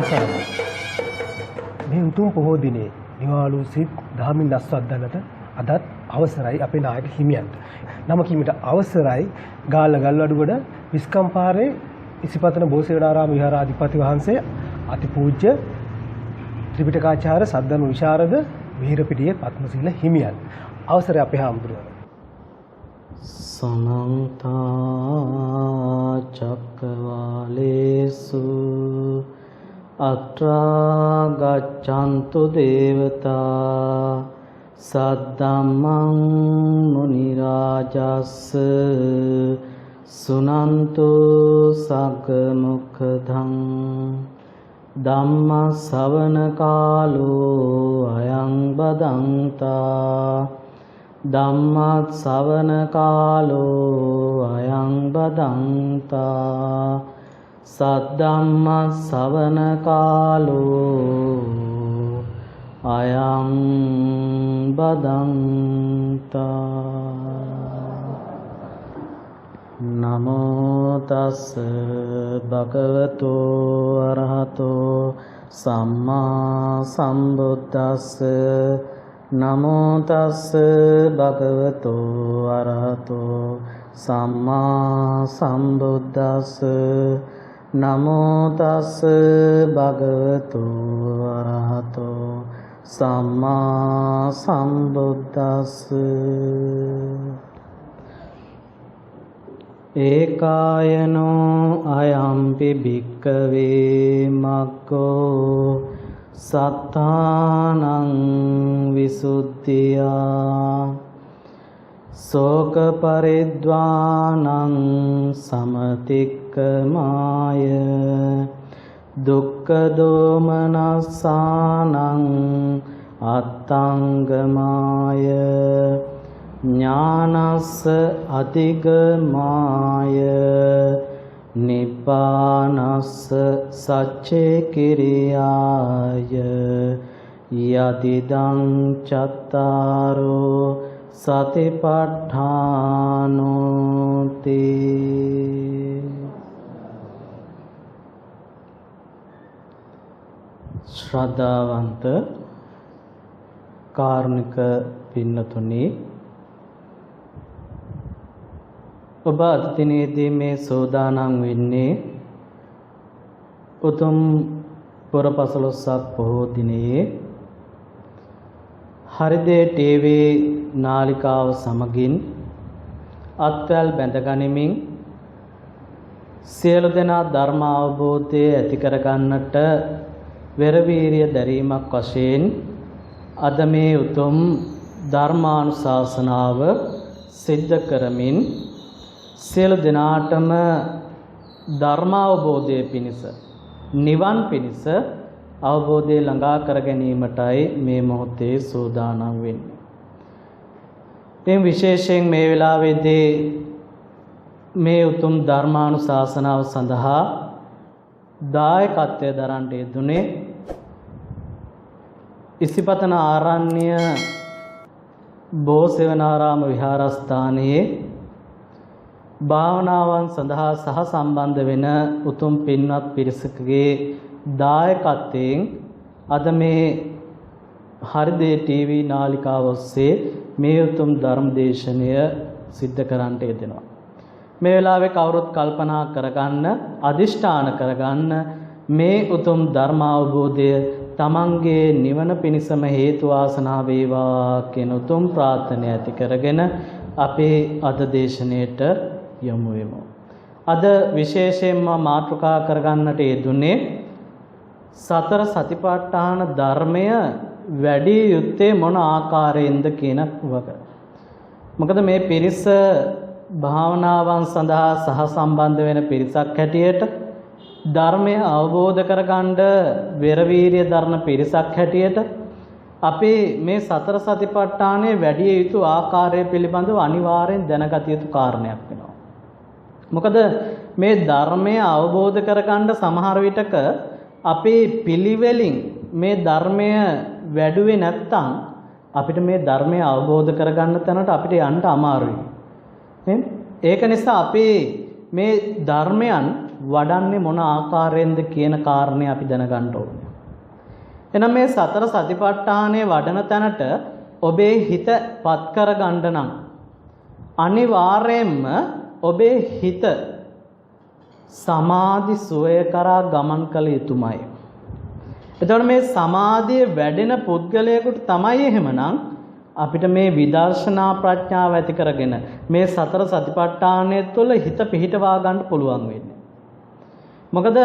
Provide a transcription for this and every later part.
අවසරයි. මේ උතුම් පොහෝ දිනේ නිවාලු සිත් දහමින් අස්වද්දන්නට අදත් අවසරයි අපේ නායක හිමියන්ට. නම කීමට අවසරයි ගාල්ලගල්වඩුගොඩ විස්කම්පාරේ ඉසිපතන බෝසේනාරාම විහාරාධිපති වහන්සේ අතිපූජ්‍ය ත්‍රිපිටකාචාර්ය සද්ධර්ම විශාරද විහෙරපිටියේ පත්මසීල හිමියන්. අවසරයි අපේ හාමුදුරුවෝ. සමන්ත චක්කවාලේසු අත්‍රා ගච්ඡන්තු දේවතා සද්දම්මං මුනි රාජස්ස සුනන්තු සග්ග මොක්ඛදං ධම්ම ශ්‍රවණ කාලෝ අයං බදන්තා ධම්ම ශ්‍රවණ කාලෝ අයං බදන්තා සද්ධම්ම ශ්‍රවණ කාලෝ අයං බදන්තා නමෝ තස් භගවතෝ අරහතෝ සම්මා සම්බුද්දස්ස නමෝ තස් භගවතෝ අරහතෝ සම්මා සම්බුද්දස්ස නමෝ තස් භගවතෝ අරහතෝ සම්මා සම්බුද්දස්ස ඒකායනෝ අයම්පි භික්ඛවේ මග්ගෝ සත්තානං විසුද්ධියා සෝක පරිද්වානං සමතික්කමාය දුක්ඛ දෝමනස්සානං අත්තංගමාය ඥානස්ස අධිගමාය නිපානස්ස සච්චේ කිරියාය යදිදං චත්තාරෝ සතිපට්ඨානෝති. ශ්‍රද්ධාවන්ත කාරුණික පින්නතුනි, ඔබ අද දිනේදී මේ සෝදානම් වෙන්නේ උතුම් පුරපසළොස්වක පොහෝ දිනයේ හරිදේ ටීවී නාලිකාව සමගින් අත්වැල් බැඳගනිමින් සියලු දෙනා ධර්ම අවබෝධය ඇති කරගන්නට වෙරවීරිය දැරීමක් වශයෙන් අද මේ උතුම් ධර්මානුශාසනාව සිද්ධ කරමින් සියලු දෙනාටම ධර්මාවබෝධය පිණිස නිවන් පිණිස අවබෝධය ළඟා කර ගැනීමටයි මේ මොහොතේ සූදානම් වෙන්නේ. එම් විශේෂයෙන් මේ වෙලාවේදී මේ උතුම් ධර්මානුශාසනාව සඳහා දායකත්වය දරන්නට යෙදුනේ ඉසිපතන ආරණ්‍ය බෝසෙවනාරාම විහාරස්ථානයේ භාවනාවන් සඳහා සහ සම්බන්ධ වෙන උතුම් පින්වත් පිරිසකගේ දායකත්වයෙන් අද මේ හරිදේ ටීවී නාලිකාව ඔස්සේ මේ උතුම් ධර්ම දේශනය සිද්ධ කරන්නට යෙදෙනවා. මේ වෙලාවේ කවුරුත් කල්පනා කරගන්න, අදිෂ්ඨාන කරගන්න මේ උතුම් ධර්ම අවබෝධය තමන්ගේ නිවන පිණිසම හේතු වාසනා වේවා කියන උතුම් ප්‍රාර්ථනාව ඇති කරගෙන අපේ අද දේශනාවට යමු වෙමු. අද විශේෂයෙන්ම මාතෘකා කරගන්නට යෙදුනේ සතර සතිපට්ඨාන ධර්මය වැඩි යුත්තේ මොන ආකාරයෙන්ද කියන වග. මොකද මේ පිරිස භාවනාවන් සඳහා සහ සම්බන්ධ වෙන පිරිසක් හැටියට ධර්මය අවබෝධ කරගන්න වෙරවීරිය දරන පිරිසක් හැටියට අපි මේ සතර සතිපට්ඨානයේ වැඩි යුතු ආකාරය පිළිබඳව අනිවාර්යෙන් දැනගත යුතු කාරණයක් වෙනවා. මොකද මේ ධර්මය අවබෝධ කරගන්න සමහර විටක අපේ පිළිවෙලින් මේ ධර්මය වැඩුවේ නැත්නම් අපිට මේ ධර්මය අවබෝධ කරගන්න තැනට අපිට යන්න අමාරුයි. ඒක නිසා අපි මේ ධර්මයන් වඩන්නේ මොන ආකාරයෙන්ද කියන කාරණේ අපි දැනගන්න ඕනේ. එහෙනම් මේ සතර සතිපට්ඨානයේ වඩන තැනට ඔබේ හිත පත් කරගන්න නම් අනිවාර්යයෙන්ම ඔබේ හිත සමාධි සුවය කරා ගමන් කළ යුතුමයි. එතකොට මේ සමාධිය වැඩෙන පුද්ගලයෙකුට තමයි එහෙමනම් අපිට මේ විදර්ශනා ප්‍රඥාව ඇති කරගෙන මේ සතර සතිපට්ඨානය තුළ හිත පිහිටවා ගන්න පුළුවන් වෙන්නේ. මොකද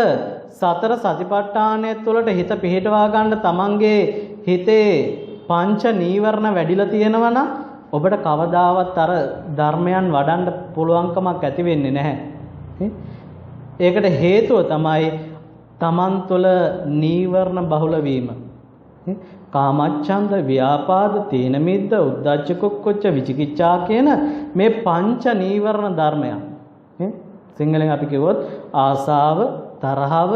සතර සතිපට්ඨානය තුළට හිත පිහිටවා ගන්න තමන්ගේ හිතේ පංච නීවරණ වැඩිලා තියෙනවා නම් ඔබට කවදාවත් අර ධර්මයන් වඩන්න පුළුවන්කමක් ඇති වෙන්නේ නැහැ. ඒකට හේතුව තමයි තමන් තුළ නීවරණ බහුල වීම. කාමච්ඡන්ද, ව්‍යාපාද, තීන මිද්ද, උද්ධච්ච කුක්කුච්ච, විචිකිච්ඡා කියන මේ පංච නීවරණ ධර්මයන්. සිංහලෙන් අපි කිව්වොත් ආසාව, තරහව,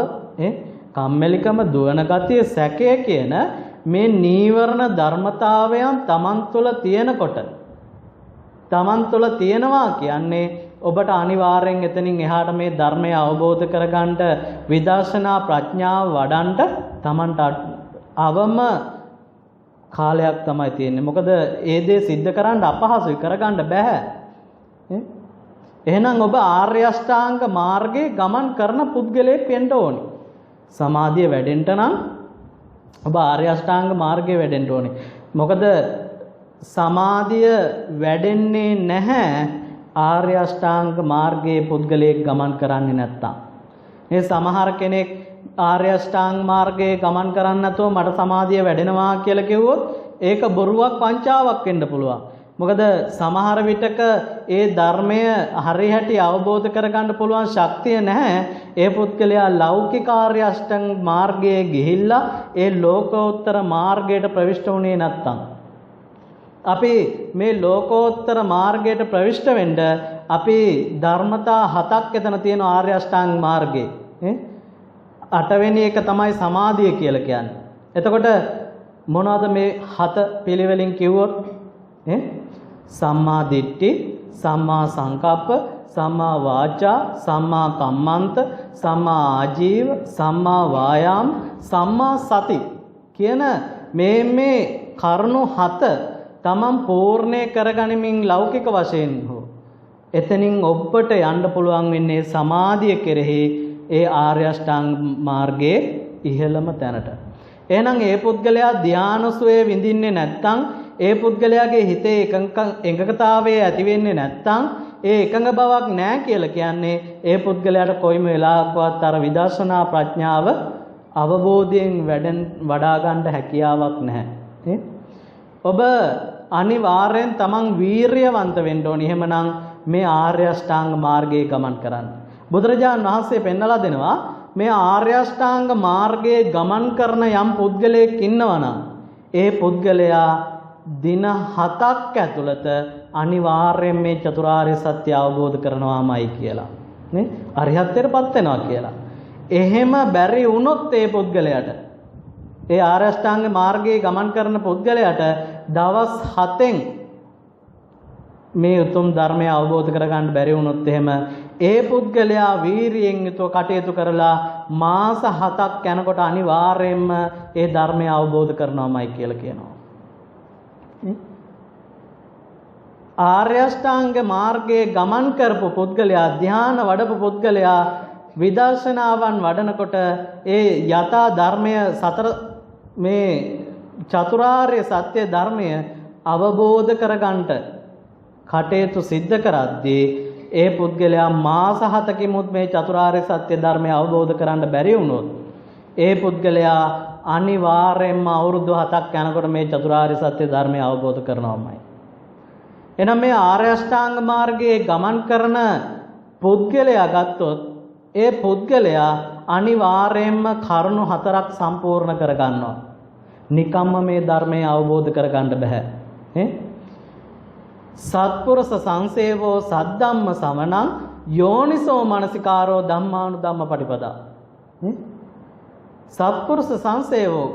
කම්මැලිකම, දුවන ගතිය, සැකය කියන මේ නීවරණ ධර්මතාවයන් තමන් තුළ තියෙනකොට තමන් තුළ තියෙනවා කියන්නේ ඔබට අනිවාර්යෙන් එතනින් එහාට මේ ධර්මය අවබෝධ කරගන්න විදර්ශනා ප්‍රඥාව වඩන්ට තමන්ට අවම කාලයක් තමයි තියෙන්නේ. මොකද ඒ දේ සිද්ධ කරන්න අපහසුයි, කරගන්න බෑ. එහෙනම් ඔබ ආර්ය අෂ්ටාංග මාර්ගයේ ගමන් කරන පුද්ගලයෙක් වෙන්න ඕනි. සමාධිය වැඩෙන්න නම් ඔබ ආර්ය අෂ්ටාංග මාර්ගයේ වැඩෙන්න ඕනි. මොකද සමාධිය වැඩෙන්නේ නැහැ ආර්ය අෂ්ටාංග මාර්ගයේ පුද්ගලයෙක් ගමන් කරන්නේ නැත්තම්. මේ සමහර කෙනෙක් ආර්ය අෂ්ටාංග මාර්ගයේ ගමන් කරන්නේ නැතුව මට සමාධිය වැඩෙනවා කියලා කිව්වොත් ඒක බොරුවක් වංචාවක් වෙන්න පුළුවන්. මොකද සමහර විටක ඒ ධර්මය හරියට අවබෝධ කරගන්න පුළුවන් ශක්තිය නැහැ. ඒ පුද්ගලයා ලෞකික ආර්ය අෂ්ටාංග මාර්ගයේ ගිහිල්ලා ඒ ලෝකෝත්තර මාර්ගයට ප්‍රවිෂ්ඨ වුණේ නැත්තම්. අපි මේ ලෝකෝත්තර මාර්ගයට ප්‍රවිෂ්ඨ වෙන්න අපි ධර්මතා 7ක් එතන තියෙන ආර්ය අෂ්ටාංග මාර්ගයේ. 8 වෙනි එක තමයි සමාධිය කියලා කියන්නේ. එතකොට මොනවද මේ 7 පිළිවෙලින් කිව්වොත්? සම්මා දිට්ඨි, සම්මා සංකප්ප, සම්මා වාචා, සම්මා කම්මන්ත, සම්මා ආජීව, සම්මා වායාම, සම්මා සති කියන මේ කරුණු 7 තමන් පූර්ණේ කරගනිමින් ලෞකික වශයෙන් හෝ එතනින් ඔබට යන්න පුළුවන් වෙන්නේ සමාධිය කෙරෙහි ඒ ආර්ය අෂ්ටාංග මාර්ගයේ ඉහළම තැනට. එහෙනම් ඒ පුද්ගලයා ධානසුවේ විඳින්නේ නැත්නම් ඒ පුද්ගලයාගේ හිතේ එකඟතාවය ඇති වෙන්නේ නැත්නම් ඒ එකඟ බවක් නැහැ කියලා කියන්නේ ඒ පුද්ගලයාට කොයිම වෙලාවකවත් අර විදර්ශනා ප්‍රඥාව අවබෝධයෙන් වඩා ගන්න හැකියාවක් නැහැ. ඔබ අනිවාර්යෙන් තමන් වීරියවන්ත වෙන්න ඕනේ. එහෙමනම් මේ ආර්ය අෂ්ටාංග මාර්ගයේ ගමන් කරන්න. බුදුරජාණන් වහන්සේ පෙන්වලා දෙනවා මේ ආර්ය අෂ්ටාංග මාර්ගයේ ගමන් කරන යම් පුද්ගලයෙක් ඉන්නවනම් ඒ පුද්ගලයා දින 7ක් ඇතුළත අනිවාර්යෙන් මේ චතුරාර්ය සත්‍ය අවබෝධ කරනවාමයි කියලා. නේ? අරිහත්ත්වයටපත් වෙනවා කියලා. එහෙම බැරි වුණොත් ඒ පුද්ගලයාට ඒ ආර්ය අෂ්ටාංග මාර්ගයේ ගමන් කරන පුද්ගලයාට දවස් 7න් මේ උතුම් ධර්මය අවබෝධ කරගන්න බැරි වුණොත් එහෙම ඒ පුද්ගලයා වීරියෙන් යුතුව කටයුතු කරලා මාස 7ක් යනකොට අනිවාර්යයෙන්ම ඒ ධර්මය අවබෝධ කරනවාමයි කියලා කියනවා. ආර්ය අෂ්ටාංග මාර්ගයේ ගමන් කරපු පුද්ගලයා, ධ්‍යාන වඩපු පුද්ගලයා විදර්ශනාවන් වඩනකොට ඒ යථා ධර්මය සතර මේ චතුරාර්ය සත්‍ය ධර්මය අවබෝධ කරගන්නට කටයුතු සිද්ධ කරද්දී ඒ පුද්ගලයා මාස 7කිමුත් මේ චතුරාර්ය සත්‍ය ධර්මය අවබෝධ කරන්න බැරි වුණොත් ඒ පුද්ගලයා අනිවාර්යයෙන්ම අවුරුදු 7ක් යනකොට මේ චතුරාර්ය සත්‍ය ධර්මය අවබෝධ කරනවාමයි. එහෙනම් මේ ආර්ය අෂ්ටාංග මාර්ගයේ ගමන් කරන පුද්ගලයා ගත්තොත් ඒ පුද්ගලයා අනිවාර්යයෙන්ම කරුණු 4ක් සම්පූර්ණ කරගන්නවා. නිකම්ම මේ ධර්මය අවබෝධ කරගන්න බෑ. සත්පුරුෂ සංසේවෝ සද්ධම්ම සමනං යෝනිසෝ මනසිකාරෝ ධම්මානුධම්ම පටිපදා. සත්පුරුෂ සංසේවෝ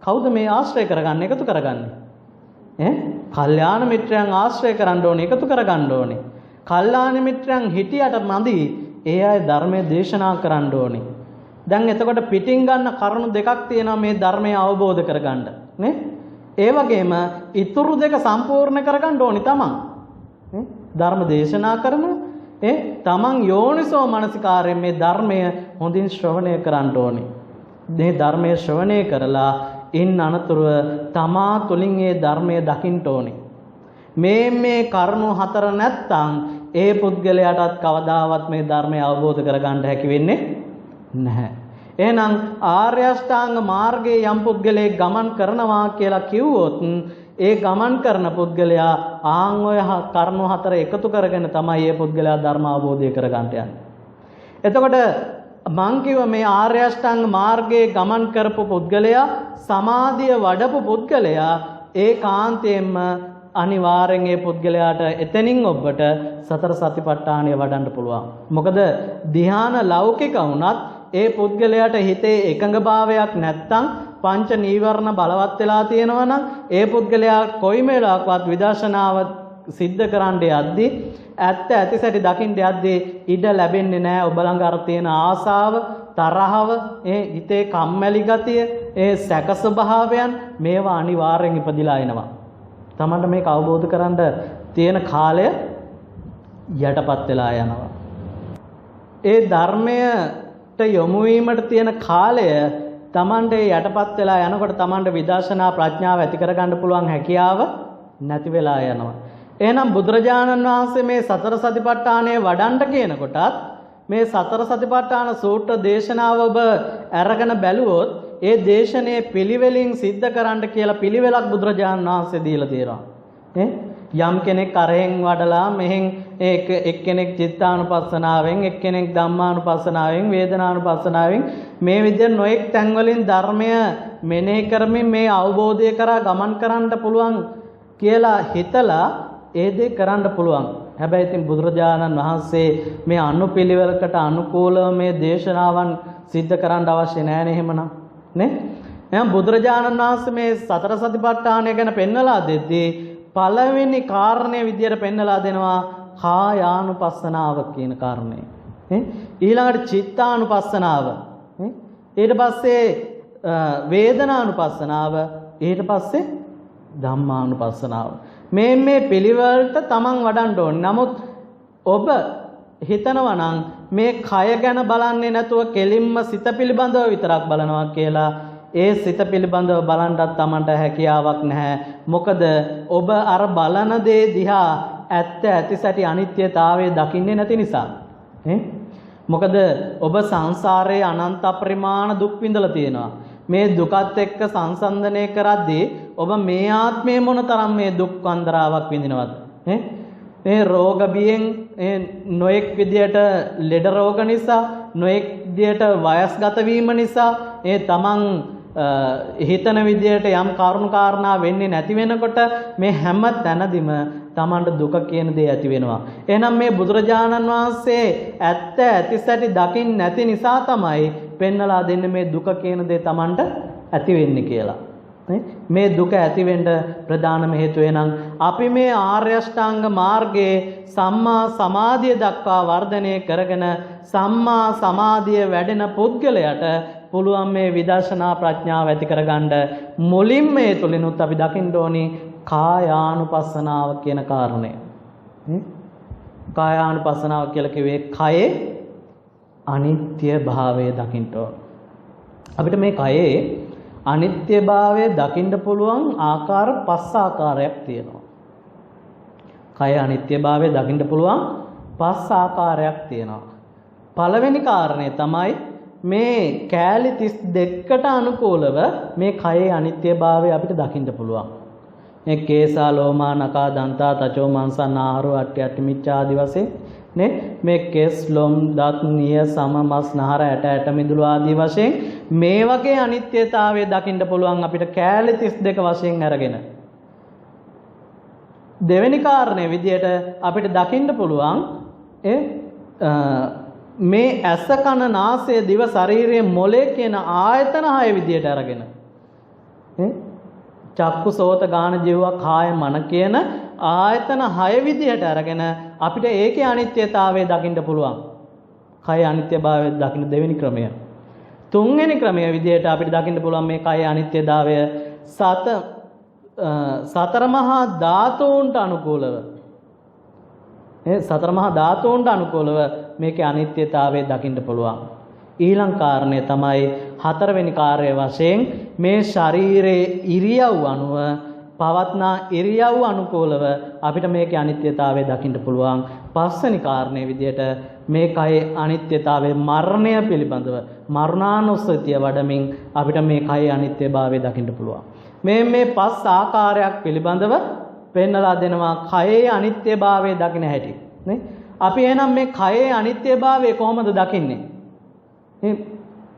කවුද මේ ආශ්‍රය කරගන්නේ, එකතු කරගන්නේ? කල්යාණ මිත්‍රයන් ආශ්‍රය කරන්න ඕනේ, එකතු කරගන්න ඕනේ. කල්යාණ මිත්‍රයන් හිටියට මදි, ඒ අය ධර්මයේ දේශනා කරන්න ඕනේ. දැන් එතකොට පිටින් ගන්න කරුණු දෙකක් තියෙනවා මේ ධර්මය අවබෝධ කරගන්න නේ. ඒ වගේම ඊතුරු දෙක සම්පූර්ණ කරගන්න ඕනි තමන්. ධර්ම දේශනා කරන තමන් යෝනිසෝ මනසිකාරයෙන් මේ ධර්මය හොඳින් ශ්‍රවණය කරන්න ඕනි. මේ ධර්මයේ ශ්‍රවණය කරලා ඉන් අනතුරුව තමා තුලින් මේ ධර්මය දකින්න ඕනි. මේ කරුණු හතර නැත්තම් ඒ පුද්ගලයාටත් කවදාවත් මේ ධර්මය අවබෝධ කරගන්න හැකි වෙන්නේ නැහැ. එහෙනම් ආර්ය අෂ්ටාංග මාර්ගයේ යම් පුද්ගලයෙක් ගමන් කරනවා කියලා කිව්වොත් ඒ ගමන් කරන පුද්ගලයා ආන් ඔය කරුණු හතර එකතු කරගෙන තමයි මේ පුද්ගලයා ධර්ම අවබෝධය කරගන්න යන්නේ. එතකොට මං කිව්ව මේ ආර්ය අෂ්ටාංග මාර්ගයේ ගමන් කරපු පුද්ගලයා සමාධිය වඩපු පුද්ගලයා ඒකාන්තයෙන්ම අනිවාර්යෙන් ඒ පුද්ගලයාට එතනින් ඔබට සතර සතිපට්ඨානය වඩන්න පුළුවන්. මොකද ධ්‍යාන ලෞකික වුණත් ඒ පුද්ගලයාට හිතේ එකඟභාවයක් නැත්තම් පංච නීවරණ බලවත් වෙලා තියෙනවා නම් ඒ පුද්ගලයා කොයි වෙලාවකවත් විදර්ශනාව සිද්ධ කරන්න යද්දී ඇත්ත ඇතිසැටි දකින්න යද්දී ඉඩ ලැබෙන්නේ නැහැ. ඔබ ළඟ අර තියෙන ආසාව, තරහව, ඒ හිතේ කම්මැලි ගතිය, ඒ සැක ස්වභාවයන් මේවා අනිවාර්යෙන් ඉපදිලා එනවා. තමන්ට මේක අවබෝධ කරගන්න තියෙන කාලය යටපත් වෙලා යනවා. ඒ ධර්මයට යොමු වීමට තියෙන කාලය තමන්ට යටපත් වෙලා යනකොට තමන්ට විදර්ශනා ප්‍රඥාව ඇති කරගන්න පුළුවන් හැකියාව නැති වෙලා යනවා. එහෙනම් බුදුරජාණන් වහන්සේ මේ සතර සතිපට්ඨානය වඩන්න කියනකොටත් මේ සතර සතිපට්ඨාන සූත්‍ර දේශනාව ඔබ අරගෙන බැලුවොත් ඒ දේශනේ පිළිවෙලින් සිද්ධ කරන්න කියලා පිළිවෙලක් බුදුරජාණන් වහන්සේ දීලා තියෙනවා. යම් කෙනෙක් අරහෙන් වඩලා මෙහෙන් එක්කෙනෙක් චිත්තානුපස්සනාවෙන්, එක්කෙනෙක් ධම්මානුපස්සනාවෙන්, වේදනානුපස්සනාවෙන් මේ විදිහට නොඑක් තැන් වලින් ධර්මය මෙනෙහි කරමින් මේ අවබෝධය කරා ගමන් කරන්න පුළුවන් කියලා හිතලා ඒ දේ කරන්න පුළුවන්. හැබැයි ඉතින් බුදුරජාණන් වහන්සේ මේ අනුපිළිවෙලකට අනුකූලව මේ දේශනාවන් සිද්ධ කරන්න අවශ්‍ය නැහැ නේ එහෙමනම් නේ. එහෙනම් බුදුරජාණන් වහන්සේ මේ සතර සතිපට්ඨානය ගැන පෙන්නලා දෙද්දී පළවෙනි කාරණේ විදියට පෙන්නලා දෙනවා කායානුපස්සනාව කියන කාරණේ. ඊළඟට චිත්තානුපස්සනාව. ඊට පස්සේ වේදනානුපස්සනාව. ඊට පස්සේ ධම්මානුපස්සනාව. මේ පිළිවෙලට තමන් වඩන්න ඕනේ. නමුත් ඔබ හිතනවා නම් මේ කය ගැන බලන්නේ නැතුව කෙලින්ම සිත පිළිබඳව විතරක් බලනවා කියලා ඒ සිත පිළිබඳව බලන්නත් තමන්ට හැකියාවක් නැහැ. මොකද ඔබ අර බලන දේ දිහා ඇත්ත ඇතිසැටි අනිත්‍යතාවය දකින්නේ නැති නිසා. මොකද ඔබ සංසාරයේ අනන්ත අපරිමාණ දුක් විඳලා තියෙනවා. මේ දුකත් එක්ක සංසන්දනය කරද්දී ඔබ මේ ආත්මයේ මොනතරම් මේ දුක් වන්දරාවක් විඳිනවද? මේ රෝග බියෙන් නොඑක් විදියට ලෙඩ රෝග නිසා, නොඑක් විදියට වයස්ගත වීම නිසා තමන් හිතන විදියට යම් කරුණු කාරණා වෙන්නේ නැති වෙනකොට මේ හැම තැනදීම තමන්ට දුක කියන දේ ඇති වෙනවා. එහෙනම් මේ බුදුරජාණන් වහන්සේ ඇත්ත ඇතිසැටි දකින්න නැති නිසා තමයි පෙන්නලා දෙන්නේ මේ දුක කියන දේ තමන්ට ඇති වෙන්නේ කියලා. මේ දුක ඇති වෙන්න ප්‍රධානම හේතුව එනම් අපි මේ ආර්ය අෂ්ටාංග මාර්ගයේ සම්මා සමාධිය දක්වා වර්ධනය කරගෙන සම්මා සමාධිය වැඩෙන පුද්ගලයාට පුළුවන් මේ විදර්ශනා ප්‍රඥාව ඇති කරගන්න මුලින්ම මේ තුලිනුත් අපි දකින්න ඕනි කායානුපස්සනාව කියන කාරණය. කායානුපස්සනාව කියලා කිව්වේ කයේ අනිත්‍ය භාවය දකින්න ඕන. අපිට මේ කයේ අනිත්‍යභාවය දකින්න පුළුවන් ආකාර 5 ආකාරයක් තියෙනවා. කය අනිත්‍යභාවය දකින්න පුළුවන් 5 ආකාරයක් තියෙනවා. පළවෙනි කාරණය තමයි මේ කෑලි 32කට අනුකූලව මේ කයේ අනිත්‍යභාවය අපිට දකින්න පුළුවන්. මේ කේසා ලෝමා නකා දන්තා තචෝ මාංසන් ආහාරෝ අට්ටි අට්ටි මිච්ඡා ආදි වශයෙන් මේ කෙස් ලොම් දත් නිය සම මස් නහර ඇට ඇට මිදුළු ආදී වශයෙන් මේ වගේ අනිත්‍යතාවය දකින්න පුළුවන් අපිට කෑලි 32 වශයෙන් අරගෙන. දෙවෙනි කාරණේ විදියට අපිට දකින්න පුළුවන් මේ ඇස කන නාසය දිව ශරීරයේ මොලේ කියන ආයතන 6 විදියට අරගෙන. චක්කු සෝත ගාන ජීව කාය මන කියන ආයතන 6 විදියට අරගෙන අපිට ඒකේ අනිත්‍යතාවය දකින්න පුළුවන්. කය අනිත්‍යභාවය දකින්න දෙවෙනි ක්‍රමය. තුන්වෙනි ක්‍රමය විදිහට අපිට දකින්න පුළුවන් මේ කය අනිත්‍යතාවය සතර මහා ධාතුන්ට අනුකූලව. සතර මහා ධාතුන්ට අනුකූලව මේකේ අනිත්‍යතාවය දකින්න පුළුවන්. ඊළඟ කාරණය තමයි හතරවෙනි කාර්යය වශයෙන් මේ ශරීරයේ ඉරියව් අනුව පවත්නා ඉරියව් අනුකූලව අපිට මේකේ අනිත්‍යතාවය දකින්න පුළුවන්. පස්වෙනි කාරණේ විදිහට මේ කයේ අනිත්‍යතාවයේ මරණය පිළිබඳව මරණානුස්සතිය වඩමින් අපිට මේ කයේ අනිත්‍යභාවය දකින්න පුළුවන්. මේ පස් ආකාරයක් පිළිබඳව පෙන්නලා දෙනවා කයේ අනිත්‍යභාවය දකින්න හැටි. නේ? අපි එහෙනම් මේ කයේ අනිත්‍යභාවය කොහොමද දකින්නේ?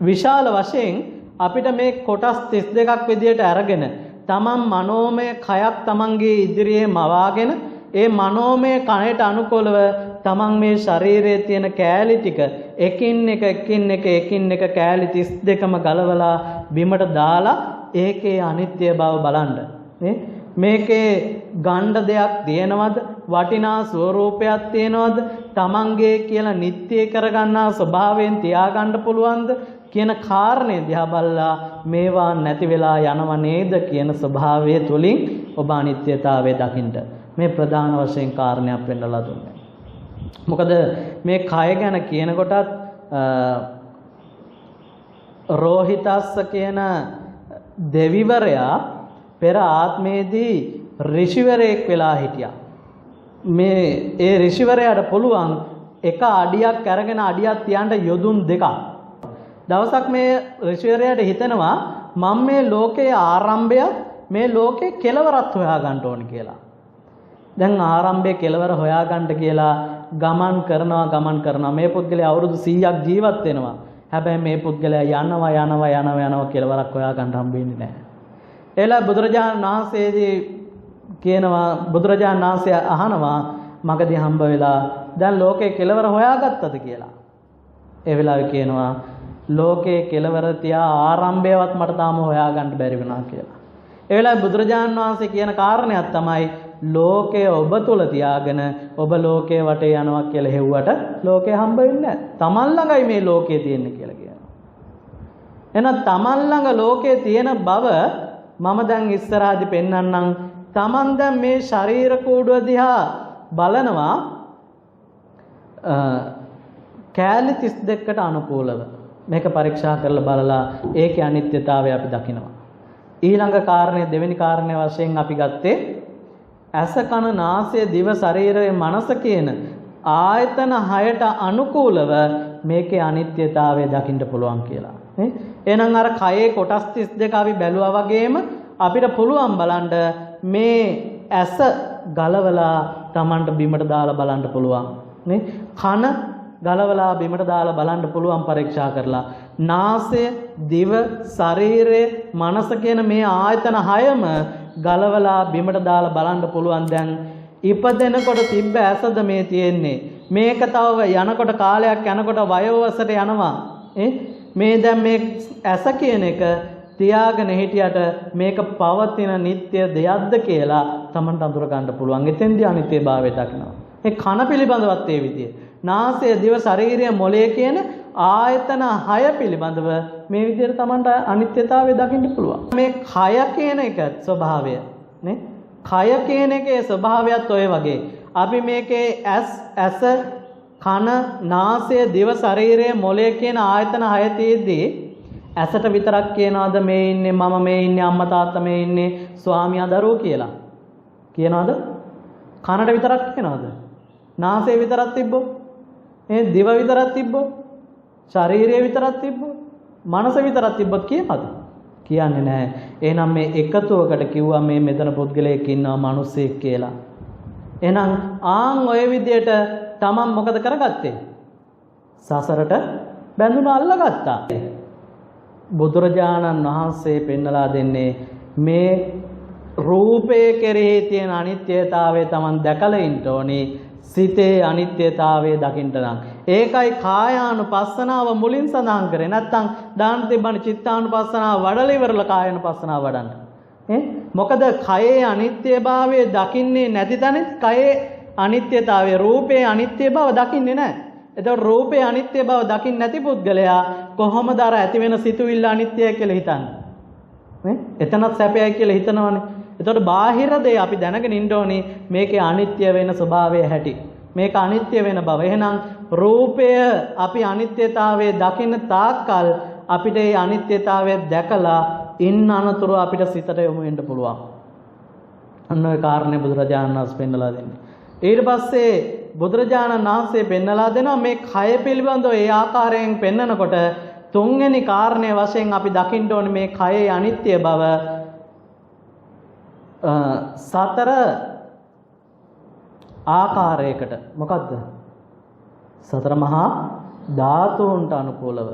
විශාල වශයෙන් අපිට මේ කොටස් 32ක් විදිහට අරගෙන තමන් මනෝමය කයක් තමන්ගේ ඉදිරියේ මවාගෙන ඒ මනෝමය කණයට අනුකූලව තමන් මේ ශරීරයේ තියෙන කෑලි ටික එකින් එක කෑලි 32ම ගලවලා බිමට දාලා ඒකේ අනිත්‍ය බව බලන්න. මේකේ ගණ්ඩ දෙයක් තියෙනවද? වටිනා ස්වરૂපයක් තියෙනවද? තමන්ගේ කියලා නිත්‍ය කරගන්නා ස්වභාවයෙන් තියාගන්න පුළුවන්ද කියන කාරණේ දිහා බලලා මේවා නැති වෙලා යනව නේද කියන ස්වභාවය තුලින් ඔබ අනිත්‍යතාවය දකින්න මේ ප්‍රධාන වශයෙන් කාරණයක් වෙන්නලා දුන්නේ. මොකද මේ කය ගැන කියනකොටත් රෝහිතස්ස කියන දෙවිවරයා පෙර ආත්මයේදී ඍෂිවරයෙක් වෙලා හිටියා. මේ ඒ ඍෂිවරයාට පුළුවන් එක අඩියක් අරගෙන අඩියක් තියන්න යොදුන් දෙකක්. දවසක් මේ ඍෂිවරයාට හිතෙනවා මම මේ ලෝකයේ ආරම්භය මේ ලෝකේ කෙලවරත් හොයා ගන්න ඕන කියලා. දැන් ආරම්භයේ කෙලවර හොයා ගන්න කියලා ගමන් කරනවා මේ පුද්ගලයා අවුරුදු 100ක් ජීවත් වෙනවා. හැබැයි මේ පුද්ගලයා යනවා කෙලවරක් හොයා ගන්න හම්බෙන්නේ නැහැ. එලා බුදුරජාණන් වහන්සේදී කියනවා බුදුරජාණන් වහන්සේ අහනවා මගදී හම්බ වෙලා දැන් ලෝකේ කෙලවර හොයාගත්තද කියලා. ඒ වෙලාවේ කියනවා ලෝකේ කෙලවර තියා ආරම්භයවත් මට තාම හොයාගන්න බැරි වුණා කියලා. ඒ වෙලාවේ බුදුරජාණන් වහන්සේ කියන කාරණයක් තමයි ලෝකය ඔබ තුල තියාගෙන ඔබ ලෝකයේ වටේ යනවා කියලා හෙව්වට ලෝකේ හම්බ වෙන්නේ නැහැ. තමන් ළඟයි මේ ලෝකේ තියෙන්නේ කියලා කියනවා. එහෙනම් තමන් ළඟ ලෝකේ තියෙන බව මම දැන් ඉස්සරහදී පෙන්වන්නම්. තමන් දැන් මේ ශරීර කූඩුව දිහා බලනවා කෑලි 32කට අනුකූලව. මේක පරීක්ෂා කරලා බලලා ඒකේ අනිත්‍යතාවය අපි දකිනවා. ඊළඟ කාරණේ දෙවෙනි කාරණේ වශයෙන් අපි ගත්තේ ඇස කන නාසය දිව ශරීරය මනස කියන ආයතන 6ට අනුකූලව මේකේ අනිත්‍යතාවය දකින්න පුළුවන් කියලා. එහෙනම් අර කයේ කොටස් 32 අපි බැලුවා වගේම අපිට පුළුවන් බලන්න මේ ඇස ගලවලා Tamanට බිමට දාලා බලන්න පුළුවන්. නේ? කන ගලවලා බිමට දාලා බලන්න පුළුවන් පරීක්ෂා කරලා. නාසය, දිව, ශරීරය, මනස කියන මේ ආයතන 6ම ගලවලා බිමට දාලා බලන්න පුළුවන්. දැන් ඉපදෙනකොට තිබ්බ ඇසද මේ තියෙන්නේ. මේක තව යනකොට කාලයක් යනකොට වයෝවසට යනවා. මේ දැන් මේ ඇස කියන එක තියාගෙන හිටියට මේක පවතින නිත්‍ය දෙයක්ද කියලා Tamanට අඳුර ගන්න පුළුවන්. එතෙන්දී අනිත්‍යභාවය දකිනවා. මේ කන පිළිබඳවත් ඒ විදිය. නාසය, දිව, ශරීරය, මොළය කියන ආයතන 6 පිළිබඳව මේ විදිහට Tamanට අනිත්‍යතාවය දකින්න පුළුවන්. මේ කය කියන එක ස්වභාවය නේ? කය කියන එකේ ස්වභාවයත් ඔය වගේ. අපි මේකේ ඇස, කන, නාසය, දිව, ශරීරය, මොළය කියන ආයතන 6 තියෙද්දී ඇසට විතරක් කියනවාද මේ ඉන්නේ මම මේ ඉන්නේ අම්මා තාත්තා මේ ඉන්නේ ස්වාමියා දරුවෝ කියලා? කියනවාද? කනට විතරක් කියනවාද? නාසය විතරක් තිබ්බොත්? දිව විතරක් තිබ්බොත්? ශරීරය විතරක් තිබ්බොත්? මනස විතරක් තිබ්බොත් කියනවාද? කියන්නේ නැහැ. එහෙනම් මේ එකතුවකට කිව්වා මේ මෙතන පුද්ගලයෙක් ඉන්නවා මිනිස්සෙක් කියලා. එහෙනම් ආන් ඔය විදියට තමන් මොකද කරගත්තේ? සසරට බැඳුන අල්ලගත්තා. බුදුරජාණන් වහන්සේ පෙන්නලා දෙන්නේ මේ රූපයේ කෙරෙහි තියෙන අනිත්‍යතාවය තමන් දැකලා ඉන්න ඕනේ. සිතේ අනිත්‍යතාවය දකින්න නම් ඒකයි කායානුපස්සනාව මුලින් සඳහන් කරේ. නැත්තම් දාන තිබ්බන චිත්තානුපස්සනාව වඩලා ඉවරලා කායානුපස්සනාව වඩන්න. මොකද කයේ අනිත්‍යභාවය දකින්නේ නැති තැන කයේ අනිත්‍යතාවය රූපේ අනිත්‍ය බව දකින්නේ නැහැ. එතකොට රූපේ අනිත්‍ය බව දකින්න නැති පුද්ගලයා කොහොමද අර ඇති වෙන සිතුවිල්ල අනිත්‍යයි කියලා හිතන්නේ? නේ? එතනත් සැපයයි කියලා හිතනවනේ. එතකොට බාහිර දේ අපි දැනගෙන ඉන්න ඕනේ මේකේ අනිත්‍ය වෙන ස්වභාවය හැටි. මේක අනිත්‍ය වෙන බව. එහෙනම් රූපය අපි අනිත්‍යතාවයේ දකින්න තාක්කල් අපිට මේ අනිත්‍යතාවය දැකලා ඉන්න අනතුරු අපිට සිතට යොමු වෙන්න පුළුවන්. අන්න ඔය කාරණේ බුදුරජාණන් වහන්සේ පෙන්නලා දෙන්නේ. ඊට පස්සේ බුදුරජාණන් වහන්සේ පෙන්නලා දෙනවා මේ කය පිළිබඳව ඒ ආකාරයෙන් පෙන්නකොට තුන්වෙනි කාරණේ වශයෙන් අපි දකින්න ඕනේ මේ කයේ අනිත්‍ය බව සතර ආකාරයකට. මොකද්ද? සතර මහා ධාතුන්ට අනුකූලව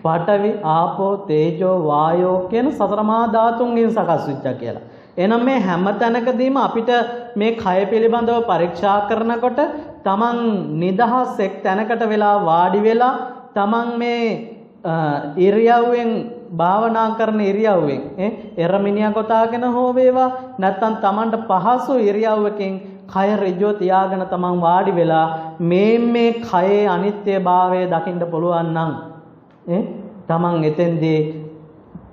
පඨවි ආපෝ තේජෝ වායෝ කියන සතර මහා ධාතුන්ගෙන් සකස් වෙච්චා කියලා. එහෙනම් මේ හැම තැනකදීම අපිට මේ කය පිළිබඳව පරීක්ෂා කරනකොට තමන් නිදහස් එක් තැනකට වෙලා වාඩි වෙලා තමන් මේ ඉරියව්වෙන් භාවනා කරන ඉරියව්වෙන් එරමිනියා කොටාගෙන හෝ වේවා නැත්නම් තමන්ට පහසු ඉරියව්වකින් කය ඍජුව තියාගෙන තමන් වාඩි වෙලා මේ කයේ අනිත්‍යභාවය දකින්න පුළුවන් නම් තමන් එතෙන්දී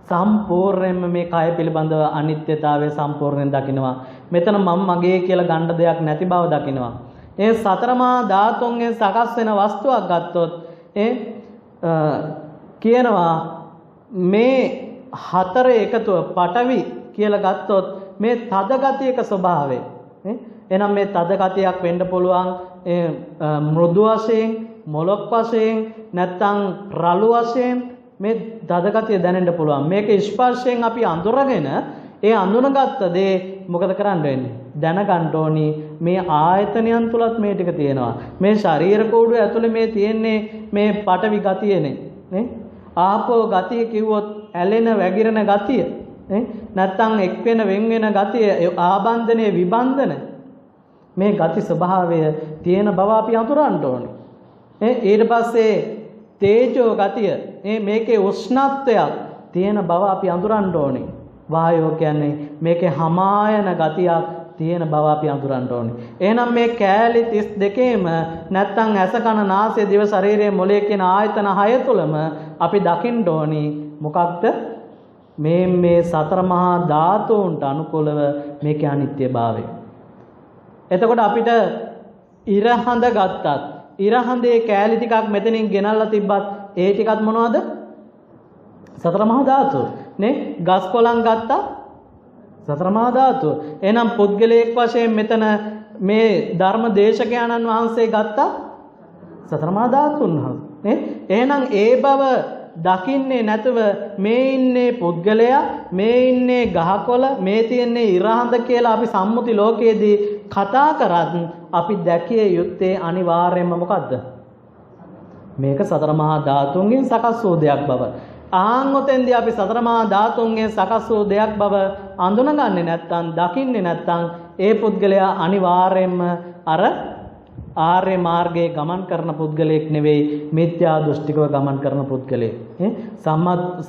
සම්පූර්ණයෙන්ම මේ කය පිළිබඳව අනිත්‍යතාවය සම්පූර්ණයෙන් දකිනවා. මෙතන මම මගේ කියලා ගන්න දෙයක් නැති බව දකිනවා. ඒ සතරමා ධාතුන්ගෙන් සකස් වෙන වස්තුවක් ගත්තොත් කියනවා මේ හතර එකතුව පඨවි කියලා ගත්තොත් මේ තද ගතියක ස්වභාවය. එහෙනම් මේ තද ගතියක් වෙන්න පුළුවන් මෘදු වශයෙන්, මොලොක් වශයෙන්, නැත්නම් රළු වශයෙන් මේ තද ගතිය දැනෙන්න පුළුවන්. මේක ස්පර්ශයෙන් අපි අඳුරගෙන ඒ අඳුනගත්ත දේ මොකද කරන්න වෙන්නේ? දැනගන්න ඕනි මේ ආයතනයන් තුලත් මේ ටික තියෙනවා. මේ ශරීර කෝඩුව ඇතුලේ මේ තියෙන්නේ මේ පඨවි ගතියනේ. ආපෝ ගතිය කිව්වොත් ඇලෙන වැగిරෙන ගතිය. නැත්තම් එක් වෙන වෙන් වෙන ගතිය, ආබන්ධනයේ විබන්ධන. මේ ගති ස්වභාවය තියෙන බව අපි අඳුරන්න ඕනේ. ඊට පස්සේ තේජෝ ගතිය මේකේ උෂ්ණත්වයක් තියෙන බව අපි අඳුරන්න ඕනේ. වායෝ කියන්නේ මේකේ හමායන ගතියක් තියෙන බව අපි අඳුරන්න ඕනේ. එහෙනම් මේ කෑලි 32ෙම නැත්තම් ඇස කන නාසය දිව ශරීරයේ මොළය කියන ආයතන 6 තුලම අපි දකින්න ඕනි මොකක්ද? මේ සතර මහා ධාතුන්ට අනුකූලව මේකේ අනිත්‍යභාවය. එතකොට අපිට ඉරහඳ ගත්තත් ඉරහඳේ කෑලි ටිකක් මෙතනින් ගෙනල්ලා තිබ්බත් ඒ ටිකත් මොනවද? සතර මහා ධාතු. නේ? ගස් කොළන් ගත්තා සතර මහා ධාතු. එහෙනම් පුද්ගලයෙක් වශයෙන් මෙතන මේ ධර්ම දේශකයන්න් වහන්සේ ගත්තා සතර මහා ධාතුන් වහන්සේ. එහෙනම් ඒ බව දකින්නේ නැතුව මේ ඉන්නේ පුද්ගලයා, මේ ඉන්නේ ගහකොළ, මේ තියන්නේ ඉරහඳ කියලා අපි සම්මුති ලෝකයේදී කතා කරත් අපි දැකිය යුත්තේ අනිවාර්යයෙන්ම මොකද්ද? මේක සතර මහා ධාතුන්ගෙන් සකස් වූ දෙයක් බව. ආන්ොතෙන්දී අපි සතර මහා ධාතුන්ගෙන් සකස් වූ දෙයක් බව අඳුනගන්නේ නැත්නම් දකින්නේ නැත්නම් ඒ පුද්ගලයා අනිවාර්යයෙන්ම අර ආර්ය මාර්ගයේ ගමන් කරන පුද්ගලයෙක් නෙවෙයි, මිත්‍යා දෘෂ්ටිකව ගමන් කරන පුද්ගලයෙක්.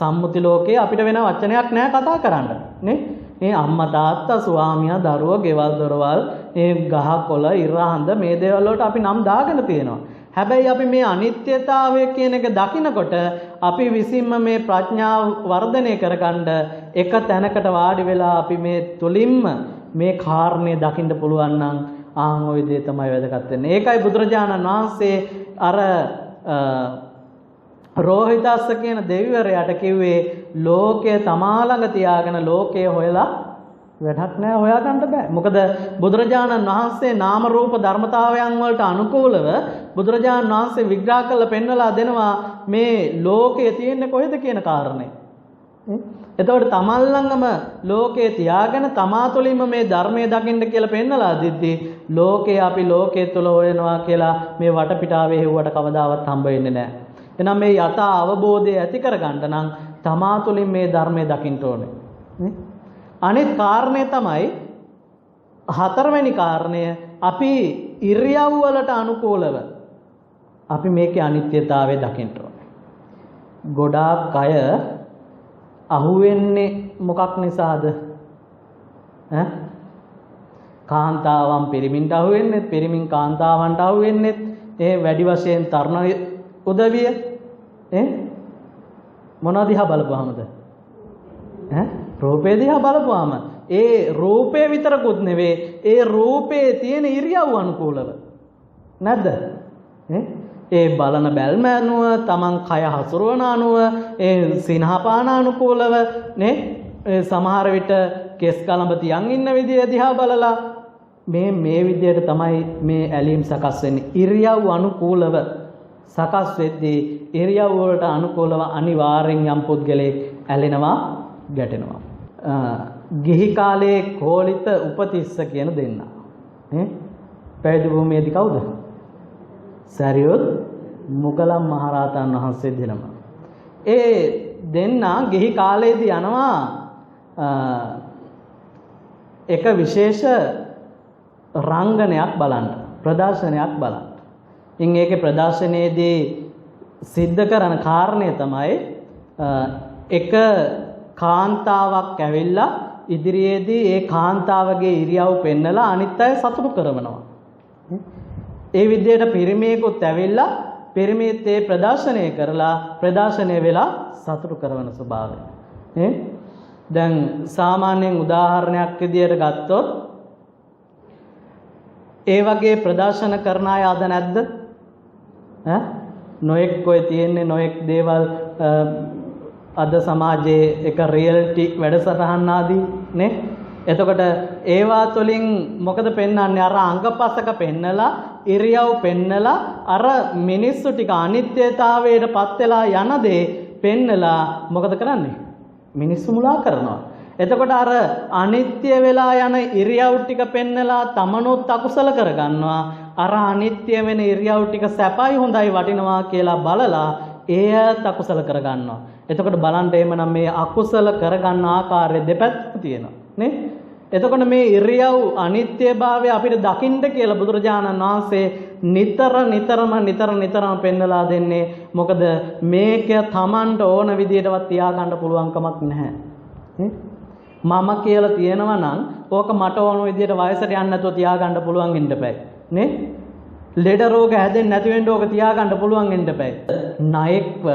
සම්මුති ලෝකයේ අපිට වෙන වචනයක් නැහැ කතා කරන්න. මේ අම්මා තාත්තා ස්වාමියා දරුවෝ ගෙවල් දොරවල් ගහ කොළ ඉරහඳ මේ දේවල් වලට අපි නම් දාගෙන තියෙනවා. හැබැයි අපි මේ අනිත්‍යතාවය කියන එක දකිනකොට අපි විසින්ම මේ ප්‍රඥාව වර්ධනය කරගන්න එක තැනකට වාඩි වෙලා අපි මේ තුලින්ම මේ කාරණේ දකින්න පුළුවන් නම් ආන් ওই දේ තමයි වැදගත් වෙන්නේ. ඒකයි බුදුරජාණන් වහන්සේ අර රෝහිතස්ස කියන දෙවිවරයාට කිව්වේ ලෝකය තමා ළඟ තියාගෙන ලෝකය හොයලා වැඩක් නැහැ, හොයාගන්න බෑ. මොකද බුදුරජාණන් වහන්සේ නාම රූප ධර්මතාවයන් වලට අනුකූලව බුදුරජාණන් වහන්සේ විග්‍රහ කරලා පෙන්වලා දෙනවා මේ ලෝකය තියෙන්නේ කොහෙද කියන කාරණේ. එතකොට තමන් ළඟම ලෝකේ තියාගෙන තමා තුළින්ම මේ ධර්මයේ දකින්න කියලා පෙන්නලා දෙද්දී ලෝකේ අපි ලෝකයේ තුල හොයනවා කියලා මේ වටපිටාවේ හෙව්වට කවදාවත් හම්බ වෙන්නේ නැහැ. එහෙනම් මේ යථා අවබෝධය ඇති කරගන්න නම් තමා තුළින් මේ ධර්මයේ දකින්න ඕනේ. අනිත් කාරණය තමයි හතරවෙනි කාරණය, අපි ඉරියව් වලට අනුකූලව අපි මේකේ අනිත්‍යතාවය දකින්න ඕනේ. ගොඩාක් අය අහුවෙන්නේ මොකක් නිසාද? කාන්තාවන් පිරිමින්ට අහුවෙන්නේ, පිරිමින් කාන්තාවන්ට අහුවෙන්නේ, ඒ වැඩි වශයෙන් තරණ උදවිය මොනවද දිහා බලපුවාමද? රූපේ දිහා බලපුවාම ඒ රූපේ විතරකුත් නෙවෙයි ඒ රූපේ තියෙන ඉරියව් අනුකූලව නැද්ද? ඒ බලන බැල්ම අනුව තමන් කය හසුරවන අනුව ඒ සිනහපාන අනුකූලව නේ සමහර විට කෙස් කලඹ තියන් ඉන්න විදිය දිහා බලලා මේ විදියට තමයි මේ ඇලීම් සකස් වෙන්නේ. ඉරියව් අනුකූලව සකස් වෙද්දී ඉරියව් වලට අනුකූලව අනිවාර්යෙන් යම් පුද්ගලයෙක් ඇලෙනවා ගැටෙනවා. ගිහි කාලයේ කෝලිත උපතිස්ස කියන දෙන්න. පැවිදි භූමියේදී කවුද? සරියොත් මුගලන් මහරහතන් වහන්සේ දෙනම. ඒ දෙන්න ගිහි කාලයේදී යනවා එක විශේෂ රංගනයක් බලන්න, ප්‍රදර්ශනයක් බලන්න. ඉතින් ඒකේ ප්‍රදර්ශනයේදී සිද්ධ කරන කාරණය තමයි එක කාන්තාවක් ඇවිල්ලා ඉදිරියේදී ඒ කාන්තාවගේ ඉරියව් පෙන්නලා අනිත් අය සතුටු කරනවා. ඒ විදිහට පිරිමියෙකුත් ඇවිල්ලා පිරිමියත් ඒ ප්‍රදර්ශනය කරලා ප්‍රදර්ශනය වෙලා සතුටු කරන ස්වභාවය. දැන් සාමාන්‍යයෙන් උදාහරණයක් විදියට ගත්තොත් ඒ වගේ ප්‍රදර්ශන කරන අය අද නැද්ද? නොඑක් ඔය තියෙන්නේ නොඑක් දේවල් අද සමාජයේ එක රියැලිටි වැඩසටහන් ආදී නේ. එතකොට ඒවා තුළින් මොකද පෙන්වන්නේ? අර අංගපසක පෙන්නලා ඉරියව් පෙන්නලා අර මිනිස්සු ටික අනිත්‍යතාවයට පත් වෙලා යන දේ පෙන්නලා මොකද කරන්නේ? මිනිස්සු මුලා කරනවා. එතකොට අර අනිත්‍ය වෙලා යන ඉරියව් ටික පෙන්නලා තමනුත් අකුසල කරගන්නවා. අර අනිත්‍ය වෙන ඉරියව් ටික සැපයි හොඳයි වටිනවා කියලා බලලා ඒත් අකුසල කරගන්නවා. එතකොට බලන්න එහෙමනම් මේ අකුසල කරගන්න ආකාරය දෙපැත්තම තියෙනවා නේ. එතකොට මේ ඉරියව් අනිත්‍යභාවය අපිට දකින්න කියලා බුදුරජාණන් වහන්සේ නිතරම පෙන්නලා දෙන්නේ. මොකද මේක Tamanට ඕන විදියටවත් තියාගන්න පුළුවන් කමක් නැහැ. මම කියලා තියෙනවා නම් ඕක මට ඕන විදියට වයසට යන්න නැතුව තියාගන්න පුළුවන් ඉන්න බෑ නේ. ලෙඩ රෝග හැදෙන්නේ නැති වෙන්න ඕක තියාගන්න පුළුවන් ඉන්න බෑ. ණයෙක්ව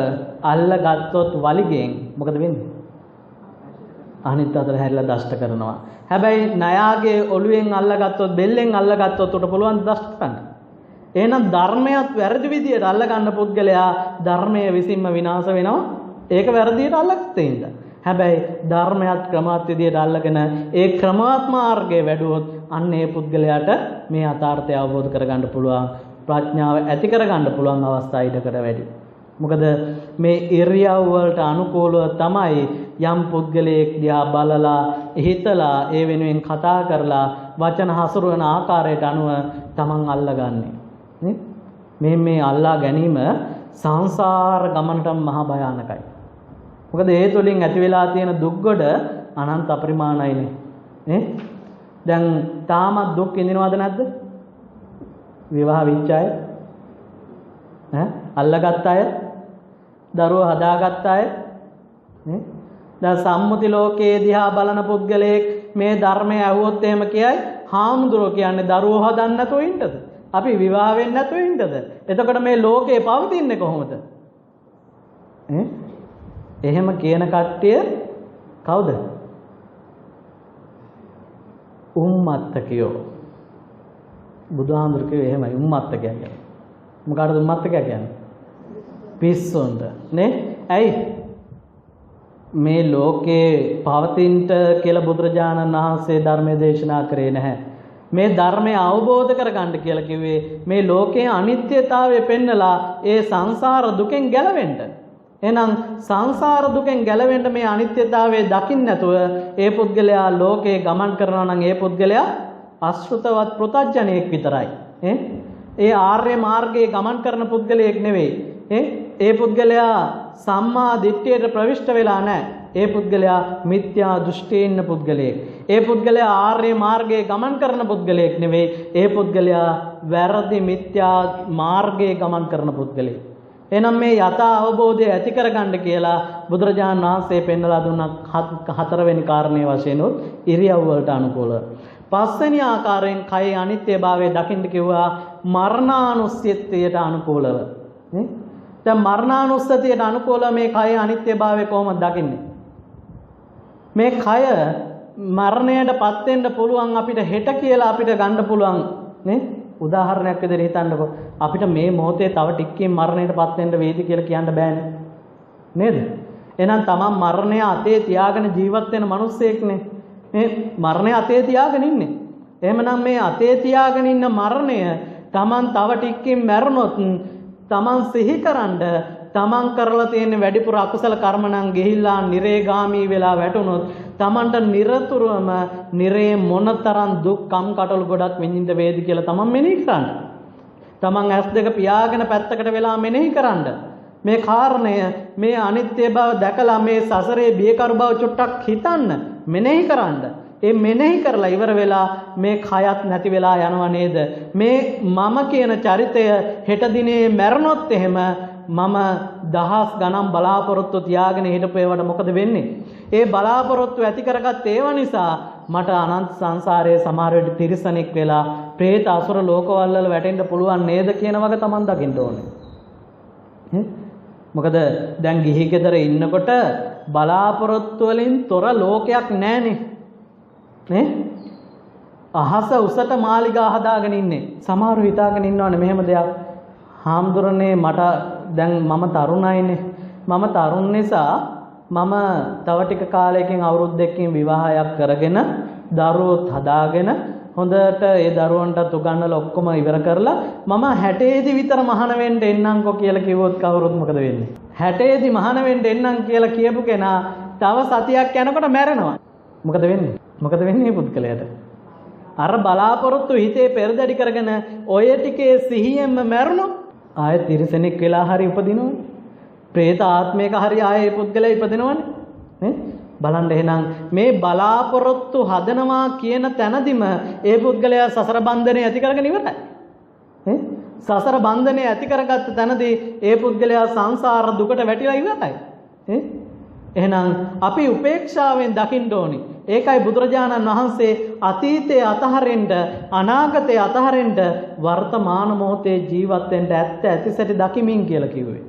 අල්ලගත්තොත් වලිගෙන් මොකද වෙන්නේ? අනිත් අතට හැරිලා දෂ්ට කරනවා. හැබැයි ණයාගේ ඔළුවෙන් අල්ලගත්තොත් බෙල්ලෙන් අල්ලගත්තොත් උට පුළුවන් දෂ්ට කරන්න. එහෙනම් ධර්මයක් වැරදි විදියට අල්ලගන්න පුද්ගලයා ධර්මයේ විසින්ම විනාශ වෙනවා. ඒක වැරදියට අල්ලගත්තේ ඉඳ. හැබැයි ධර්මයක් ක්‍රමවත් විදියට අල්ලගෙන ඒ ක්‍රමවත් මාර්ගයේ වැඩුවොත් අන්න ඒ පුද්ගලයාට මේ යථාර්ථය අවබෝධ කරගන්න පුළුවන්, ප්‍රඥාව ඇති කරගන්න පුළුවන් අවස්ථා ඉඩකට වැඩි. මොකද මේ ඉරියව් වලට අනුකූලව තමයි යම් පුද්ගලයෙක් දිහා බලලා හිතලා ඒ වෙනුවෙන් කතා කරලා වචන හසුරවන ආකාරයට අනුව තමන් අල්ලගන්නේ නේ. මේ අල්ලා ගැනීම සංසාර ගමනටම මහා භයානකයි. මොකද ඒ තුලින් ඇති වෙලා තියෙන දුක් ගොඩ අනන්ත අපරිමාණයිනේ නේ. දැන් තාමත් දුක් විඳිනවද නැද්ද? විවාහ වෙච්ච අය අල්ලගත් අය, දරුවෝ හදාගත් අය නේ. දැන් සම්මුති ලෝකයේ දිහා බලන පුද්ගලයෙක් මේ ධර්මය ඇහුවොත් එහෙම කියයි හාමුදුරුවෝ කියන්නේ දරුවෝ හදන්න නැතුව ඉන්නද? අපි විවාහ වෙන්න නැතුව ඉන්නද? එතකොට මේ ලෝකේ පවතින්නේ කොහොමද? එහෙම කියන කට්ටිය කවුද? උම්මත්තකයෝ. බුදුහාමුදුරුවෝ කිව්වේ එහෙමයි උම්මත්තකය කියන්නේ. මොකටද උම්මත්තකය කියන්නේ? පිස්සොන්ට නේ. ඇයි මේ ලෝකේ පවතින්ට කියලා බුදුරජාණන් වහන්සේ ධර්මයේ දේශනා කරේ නැහැ. මේ ධර්මය අවබෝධ කරගන්න කියලා කිව්වේ මේ ලෝකයේ අනිත්‍යතාවය පෙන්නලා ඒ සංසාර දුකෙන් ගැලවෙන්න. එහෙනම් සංසාර දුකෙන් ගැලවෙන්න මේ අනිත්‍යතාවය දකින්න නැතුව ඒ පුද්ගලයා ලෝකේ ගමන් කරනවා නම් ඒ පුද්ගලයා අශෘතවත් පෘතජ්ජනෙක් විතරයි. ඒ ආර්ය මාර්ගයේ ගමන් කරන පුද්ගලයෙක් නෙවෙයි. ඒ පුද්ගලයා සම්මා දිට්ඨියට ප්‍රවිෂ්ඨ වෙලා නැහැ. ඒ පුද්ගලයා මිත්‍යා දෘෂ්ටියේ ඉන්න පුද්ගලයෙක්. ඒ පුද්ගලයා ආර්ය මාර්ගයේ ගමන් කරන පුද්ගලයෙක් නෙවෙයි. ඒ පුද්ගලයා වැරදි මිත්‍යා මාර්ගයේ ගමන් කරන පුද්ගලයෙක්. එහෙනම් මේ යථා අවබෝධය ඇති කරගන්න කියලා බුදුරජාණන් වහන්සේ පෙන්වලා දුන්න හතරවෙනි කාරණේ වශයෙන් ඉරියව් වලට අනුකූලව. පස්වෙනි ආකාරයෙන් කයේ අනිත්‍යභාවය දකින්න කිව්වා මරණානුස්සතියට අනුකූලව. නේ? දැන් මරණානුස්සතියට අනුකූලව මේ කය අනිත්‍යභාවය කොහොමද දකින්නේ? මේ කය මරණයටපත් වෙන්න පුළුවන් අපිට හෙට කියලා අපිට ගන්න පුළුවන් නේ? උදාහරණයක් විදිහට හිතන්නකෝ. අපිට මේ මොහොතේ තව ටිකකින් මරණයටපත් වෙන්න වේද කියලා කියන්න බෑනේ. නේද? එහෙනම් තමන් මරණය අතේ තියාගෙන ජීවත් වෙන මිනිස්සෙක්නේ. මේ මරණය අතේ තියාගෙන ඉන්නේ. එහෙමනම් මේ අතේ තියාගෙන ඉන්න මරණය තමන් තව ටිකකින් මැරුණොත් තමන් සිහිකරනද තමන් කරලා තියෙන වැඩිපුර අකුසල කර්ම නම් ගිහිල්ලා නිරේගාමී වෙලා වැටුණොත් තමන්ට නිරතුරුවම නිරේ මොනතරම් දුක් කම් කටළු ගොඩක් විඳින්න වේද කියලා තමන් මෙනෙහි කරන්න. තමන් ඇස් දෙක පියාගෙන පැත්තකට වෙලා මෙනෙහි කරන්න. මේ කාරණය මේ අනිත්‍ය බව දැකලා මේ සසරේ බියකරු බව චුට්ටක් හිතන්න මෙනෙහි කරන්න. ඒ මෙනෙහි කරලා ඉවර වෙලා මේ කයත් නැති වෙලා යනව නේද? මේ මම කියන චරිතය හෙට දිනේ මැරුණොත් එහෙම මම දහස් ගණන් බලාපොරොත්තු තියාගෙන හිටපු ඒවට මොකද වෙන්නේ? ඒ බලාපොරොත්තු ඇති කරගත් ඒව නිසා මට අනන්ත සංසාරයේ සමහර වෙලට තිරිසනෙක් වෙලා പ്രേත අසුර ලෝකවල වල වැටෙන්න පුළුවන් නේද කියන වගේ Taman දකින්න ඕනේ. මොකද දැන් ගිහි ගෙදර ඉන්නකොට බලාපොරොත්තු වලින් තොර ලෝකයක් නැහනේ. නේ? අහස උසට මාලිගා හදාගෙන ඉන්නේ. සමහරව හිතාගෙන ඉන්නවනේ මෙහෙම දෙයක්. හාමුදුරනේ මට දැන් මම තරුණයිනේ. මම තරුණ නිසා මම තව ටික කාලයකින් අවුරුද්දකින් විවාහයක් කරගෙන දරුවොත් හදාගෙන හොඳට ඒ දරුවන්ටත් උගන්වලා ඔක්කොම ඉවර කරලා මම 60 දී විතර මහාන වෙන්න එන්නම්කෝ කියලා කිව්වොත් කවුරුත් මොකද වෙන්නේ? 60 දී මහාන වෙන්න එන්නම් කියලා කියපු කෙනා තව සතියක් යනකොට මැරෙනවා. මොකද වෙන්නේ? මොකද වෙන්නේ මේ පුද්ගලයාට? අර බලාපොරොත්තු හිතේ පෙරදැඩි කරගෙන ඔය ටිකේ සිහියෙන්ම මැරුණොත් ආයෙත් තිරසනෙක් වෙලා හරි උපදිනවනේ. പ്രേත ආත්මයක හරි ආයේ පුද්ගලයා ඉපදිනවනේ. නේ? බලන්න එහෙනම් මේ බලාපොරොත්තු හදනවා කියන තැනදිම ඒ පුද්ගලයා සසර බන්ධනේ ඇති කරගෙන ඉවරයි. නේ? සසර බන්ධනේ ඇති කරගත්ත තැනදී ඒ පුද්ගලයා සංසාර දුකට වැටිලා ඉවරයි. එහෙනම් අපි උපේක්ෂාවෙන් දකින්න ඕනි. ඒකයි බුදුරජාණන් වහන්සේ අතීතයේ අතහරින්න අනාගතයේ අතහරින්න වර්තමාන මොහොතේ ජීවත් වෙන්න ඇත්ත ඇතිසැටි දකිමින් කියලා කිව්වේ.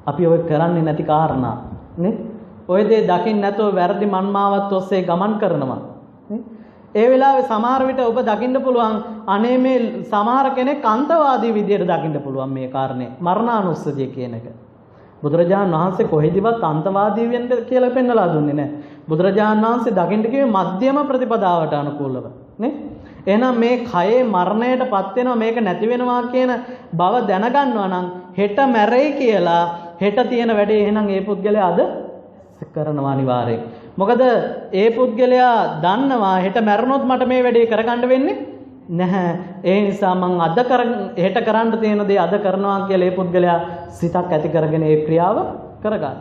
අපි ඔය කරන්නේ නැති කාරණා නේ. ඔය දේ දකින්න නැතුව වැරදි මන්මාවත් ඔස්සේ ගමන් කරනවා. ඒ වෙලාවේ සමහර විට ඔබ දකින්න පුළුවන් අනේ මේ සමහර කෙනෙක් අන්තවාදී විදියට දකින්න පුළුවන් මේ කාරණේ මරණානුස්සතිය කියන එක. බුදුරජාණන් වහන්සේ කොහෙදිවත් අන්තවාදී වෙන්න කියලා පෙන්නලා දුන්නේ නැහැ. බුදුරජාණන් වහන්සේ දකින්න කිව්වේ මධ්‍යම ප්‍රතිපදාවට අනුකූලව නේ. එහෙනම් මේ කයේ මරණයටපත් වෙනවා මේක නැති වෙනවා කියන බව දැනගන්නවා නම් හෙට මැරෙයි කියලා හෙට තියෙන වැඩේ එහෙනම් ඒ පුද්ගලයා අද කරනවා අනිවාර්යෙන්. මොකද ඒ පුද්ගලයා දන්නවා හෙට මැරුණොත් මට මේ වැඩේ කරගන්න වෙන්නේ නැහැ. ඒ නිසා මං හෙට කරන්න තියෙන දේ අද කරනවා කියලා ඒ පුද්ගලයා සිතක් ඇති කරගෙන ඒ ක්‍රියාව කරගන්නවා.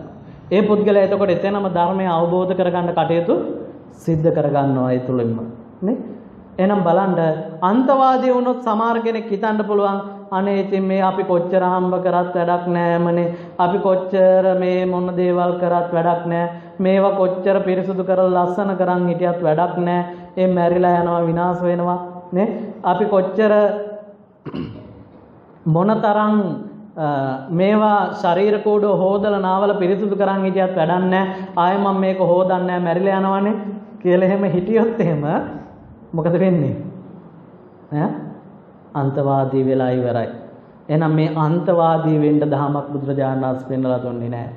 ඒ පුද්ගලයා එතකොට එතනම ධර්මය අවබෝධ කරගන්න කටයුතු සිද්ධ කරගන්නවා ඒ තුලින්ම නේ. එහෙනම් බලන්න අන්තවාදී වුණොත් සමහර කෙනෙක් හිතන්න පුළුවන් අනේ ඉතින් මේ අපි කොච්චර හම්බ කරත් වැඩක් නෑමනේ. අපි කොච්චර මේ මොන දේවල් කරත් වැඩක් නෑ. මේවා කොච්චර පිරිසුදු කරලා ලස්සන කරන් හිටියත් වැඩක් නෑ. ඒ මැරිලා යනවා විනාශ වෙනවා නේ. අපි කොච්චර මොනතරම් මේවා ශරීර කෝඩෝ හොදලා නාවල පිරිසුදු කරන් හිටියත් වැඩක් නෑ. ආයෙ මම මේක හොදන්නේ නෑ මැරිලා යනවනේ කියලා එහෙම හිටියොත් එහෙම මොකද වෙන්නේ? අන්තවාදී වෙලා ඉවරයි. එහෙනම් මේ අන්තවාදී වෙන්න දහමක් බුදුරජාණන් වහන්සේ පෙන්නලා දුන්නේ නැහැ.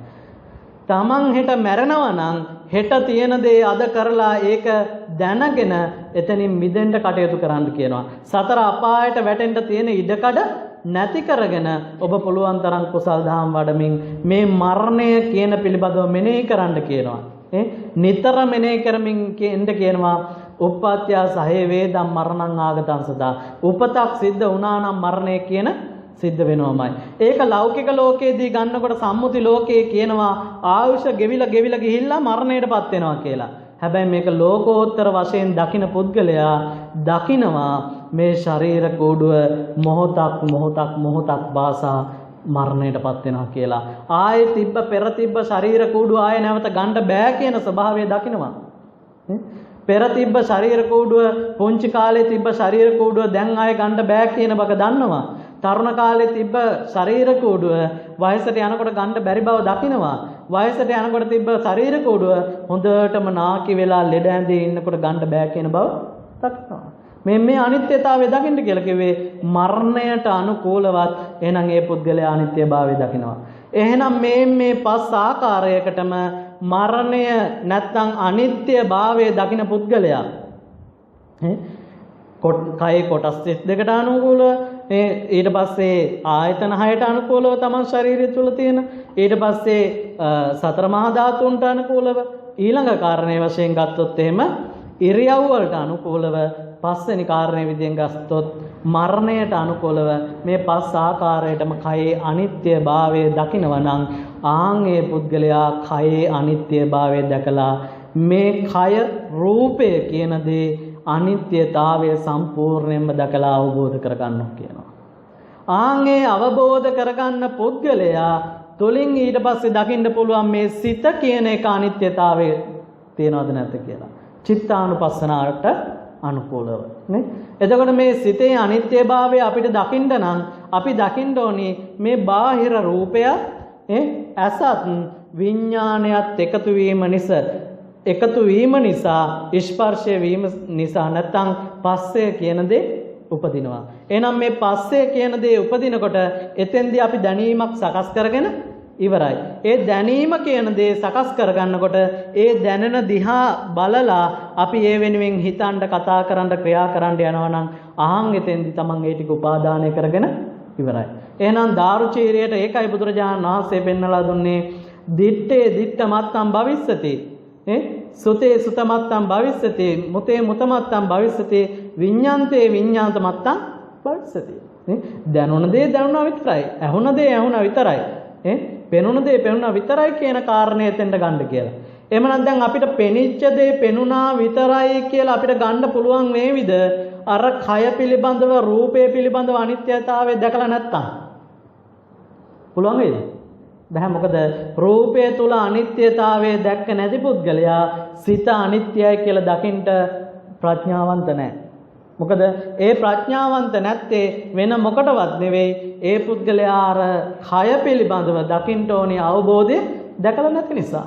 තමන් හෙට මැරෙනවා නම් හෙට තියෙන දේ අද කරලා ඒක දැනගෙන එතනින් මිදෙන්න කටයුතු කරන්න කියනවා. සතර අපායට වැටෙන්න තියෙන ඉඩකඩ නැති කරගෙන ඔබ පුළුවන් තරම් කුසල් දහම් වඩමින් මේ මරණය කියන පිළිබඳව මෙනෙහි කරන්න කියනවා. නිතර මෙනෙහි කරමින් කියනවා උප්පත්ත්‍ය සහේ වේදම් මරණං ආගතං සදා. උපතක් සිද්ධ වුණා නම් මරණය කියන සිද්ධ වෙනවමයි. ඒක ලෞකික ලෝකයේදී ගන්නකොට සම්මුති ලෝකයේ කියනවා ආයුෂ ගෙවිලා ගිහිල්ලා මරණයටපත් වෙනවා කියලා. හැබැයි මේක ලෝකෝත්තර වශයෙන් දකින පුද්ගලයා දකිනවා මේ ශරීර කෝඩුව මොහොතක් භාසා මරණයටපත් වෙනවා කියලා. ආයේ පෙර තිබ්බ ශරීර කෝඩුව ආයේ නැවත ගන්න බෑ කියන ස්වභාවය දකිනවා. පෙර තිබ්බ ශරීර කූඩුව පුංචි කාලේ තිබ්බ ශරීර කූඩුව දැන් ආයෙ ගන්න බෑ කියන බක දන්නවා. තරුණ කාලේ තිබ්බ ශරීර කූඩුව වයසට යනකොට ගන්න බැරි බව දකිනවා. වයසට යනකොට තිබ්බ ශරීර කූඩුව හොඳටම නාකි වෙලා ලෙඩ ඇඳේ ඉන්නකොට ගන්න බෑ කියන බව දකිනවා. මේ අනිත්‍යතාවය දකින්න කියලා කිව්වේ මරණයට අනුකූලවත් එහෙනම් ඒ පුද්ගලයා අනිත්‍යභාවය දකිනවා. එහෙනම් මේ පස් ආකාරයකටම මරණය නැත්නම් අනිත්‍යභාවය දකින පුද්ගලයා කයේ කොටස් 32කට අනුකූලව ඊට පස්සේ ආයතන 6ට අනුකූලව තමන් ශරීරය තුල තියෙන ඊට පස්සේ සතර මහා ධාතුන්ට අනුකූලව ඊළඟ කාරණේ වශයෙන් ගත්තොත් එහෙම ඉරියව් වලට අනුකූලව පස්වෙනි කාරණේ විදිහෙන් ගත්තොත් මරණයට අනුකූලව මේ පස් ආකාරයටම කයේ අනිත්‍යභාවය දකිනවා නම් ආන්ගේ පුද්ගලයා කයේ අනිත්‍යභාවය දැකලා මේ කය රූපය කියන දේ අනිත්‍යතාවය සම්පූර්ණයෙන්ම දැකලා අවබෝධ කරගන්නවා කියනවා. ආන්ගේ අවබෝධ කරගන්න පුද්ගලයා තුලින් ඊට පස්සේ දකින්න පුළුවන් මේ සිත කියන එක අනිත්‍යතාවය තියනවද නැද්ද කියලා. චිත්තානුපස්සනාවට අනුකූලව නේ. එතකොට මේ සිතේ අනිත්‍යභාවය අපිට දකින්න නම් අපි දකින්න ඕනි මේ බාහිර රූපය ඇසත් විඥානයත් එකතු වීම නිසා ස්පර්ශය වීම නිසා නැත්නම් පස්සය කියන දේ උපදිනවා. එහෙනම් මේ පස්සය කියන දේ උපදිනකොට එතෙන්දී අපි දැනීමක් සකස් කරගෙන ඉවරයි. ඒ දැනීම කියන දේ සකස් කරගන්නකොට ඒ දැනෙන දිහා බලලා අපි ඒ වෙනුවෙන් හිතන්න කතා කරන්න ක්‍රියා කරන්න යනවා නම් අහන් එතෙන්දී තමන් ඒ ටික උපාදානය කරගෙන ඉවරයි. එහෙනම් දාරුචීරියට ඒකයි බුදුරජාණන් වහන්සේ පෙන්වලා දුන්නේ දිත්තේ දිත්ත මත්තම් භවිස්සති. සුතේ සුතමත්තම් භවිස්සති. මුතේ මුතමත්තම් භවිස්සති. විඤ්ඤාන්තේ විඤ්ඤාන්ත මත්තම් භවිස්සති. දැනුණ දේ දැනුණා විතරයි. ඇහුණ දේ ඇහුණා විතරයි. පෙනුණ දේ පෙනුණා විතරයි කියන කාරණේ එතෙන්ට ගන්න කියලා. එහෙමනම් දැන් අපිට පෙනිච්ච දේ පෙනුණා විතරයි කියලා අපිට ගන්න පුළුවන් වේවිද? අර කය පිළිබඳව රූපය පිළිබඳව අනිත්‍යතාවය දැකලා නැත්තම්. පුළුවන් වේද? බෑ. මොකද රූපය තුල අනිත්‍යතාවය දැක්ක නැති පුද්ගලයා සිත අනිත්‍යයි කියලා දකින්න ප්‍රඥාවන්ත නැහැ. මොකද ඒ ප්‍රඥාවන්ත නැත්තේ වෙන මොකටවත් නෙවෙයි ඒ පුද්ගලයා අර කය පිළිබඳව දකින්න ඕනේ අවබෝධය දැකලා නැති නිසා.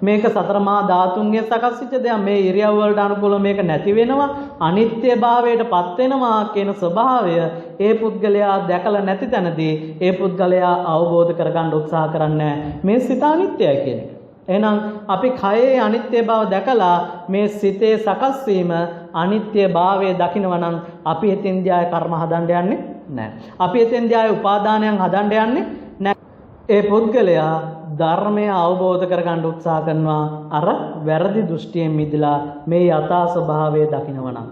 මේක සතර මහා ධාතුන්ගේ සකස් වෙච්ච දෙයක්. මේ ඉරියව් වලට අනුකූලව මේක නැති වෙනවා අනිත්‍යභාවයට පත් වෙනවා කියන ස්වභාවය ඒ පුද්ගලයා දැකලා නැති තැනදී ඒ පුද්ගලයා අවබෝධ කරගන්න උත්සාහ කරන්නේ මේ සිත අනිත්‍යයි කියන එක. එහෙනම් අපි කයේ අනිත්‍ය බව දැකලා මේ සිතේ සකස් වීම අනිත්‍ය භාවය දකිනවා නම් අපි එතෙන්දී ආය කර්ම හදන්න යන්නේ නැහැ. අපි එතෙන්දී ආය උපාදානයන් හදන්න යන්නේ නැහැ. ඒ පුද්ගලයා ධර්මය අවබෝධ කරගන්න උත්සාහ කරනවා අර වැරදි දෘෂ්ටියෙන් මිදලා මේ යථා ස්වභාවය දකිනවා නම්.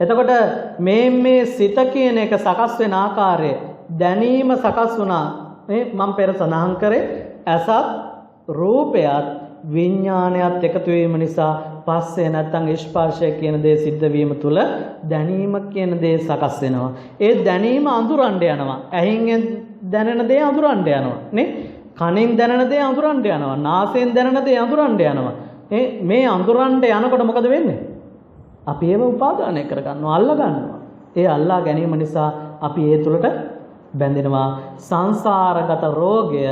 එතකොට මේ සිත කියන එක සකස් වෙන ආකාරය දැනීම සකස් වුණා. මම පෙර සඳහන් කරේ ඇසත් රූපයත් විඥානයත් එකතු වීම නිසා පස්සේ නැත්තම් ස්පර්ශය කියන දේ සිද්ධ වීම තුල දැනීම කියන දේ සකස් වෙනවා. ඒ දැනීම අඳුරන්න යනවා. ඇහින් දැනෙන දේ අඳුරන්න යනවා නේ. කනෙන් දැනෙන දේ අඳුරන්න යනවා. නාසයෙන් දැනෙන දේ අඳුරන්න යනවා. මේ අඳුරන්න යනකොට මොකද වෙන්නේ? අපි ඒව උපාදානය කරගන්නවා, අල්ලා ගන්නවා. ඒ අල්ලා ගැනීම නිසා අපි ඒ තුලට බැඳෙනවා. සංසාරගත රෝගය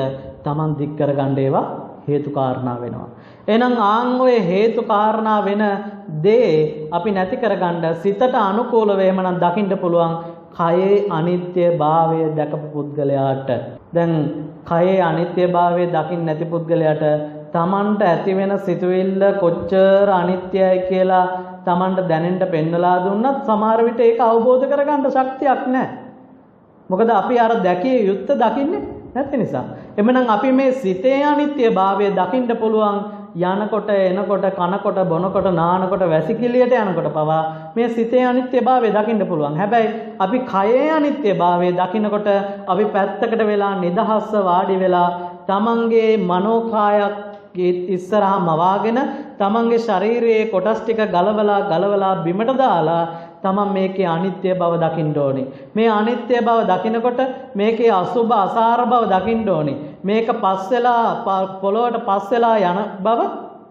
Taman දික් කරගන්න ඒවා හේතු කාරණා වෙනවා. එහෙනම් ආන් ඔය හේතු කාරණා වෙන දේ අපි නැති කරගන්න සිතට අනුකූලව එහෙමනම් දකින්න පුළුවන් කයේ අනිත්‍යභාවය දැකපු පුද්ගලයාට. දැන් කයේ අනිත්‍යභාවය දකින්න නැති පුද්ගලයාට Tamanට ඇති වෙන සිතුවිල්ල කොච්චර අනිත්‍යයි කියලා Tamanට දැනෙන්න පෙන්නලා දුන්නත් සමහර විට ඒක අවබෝධ කරගන්න ශක්තියක් නැහැ. මොකද අපි අර දැකිය යුත්තේ දකින්නේ නැති නිසා. එමනම් අපි මේ සිතේ අනිත්‍යභාවය දකින්න පුළුවන් යනකොට එනකොට කනකොට බොනකොට නානකොට වැසිකිළියට යනකොට පවා මේ සිතේ අනිත්‍යභාවය දකින්න පුළුවන්. හැබැයි අපි කයේ අනිත්‍යභාවය දකින්නකොට අපි පැත්තකට වෙලා නිදහස්ව වාඩි වෙලා තමන්ගේ මනෝකායක් ඉස්සරහා මවාගෙන තමන්ගේ ශරීරයේ කොටස් ටික ගලවලා බිමට දාලා තමන් මේකේ අනිත්‍ය බව දකින්න ඕනේ. මේ අනිත්‍ය බව දකිනකොට මේකේ අසුභ අසාර බව දකින්න ඕනේ. මේක පස් වෙලා පොළොවට පස් වෙලා යන බව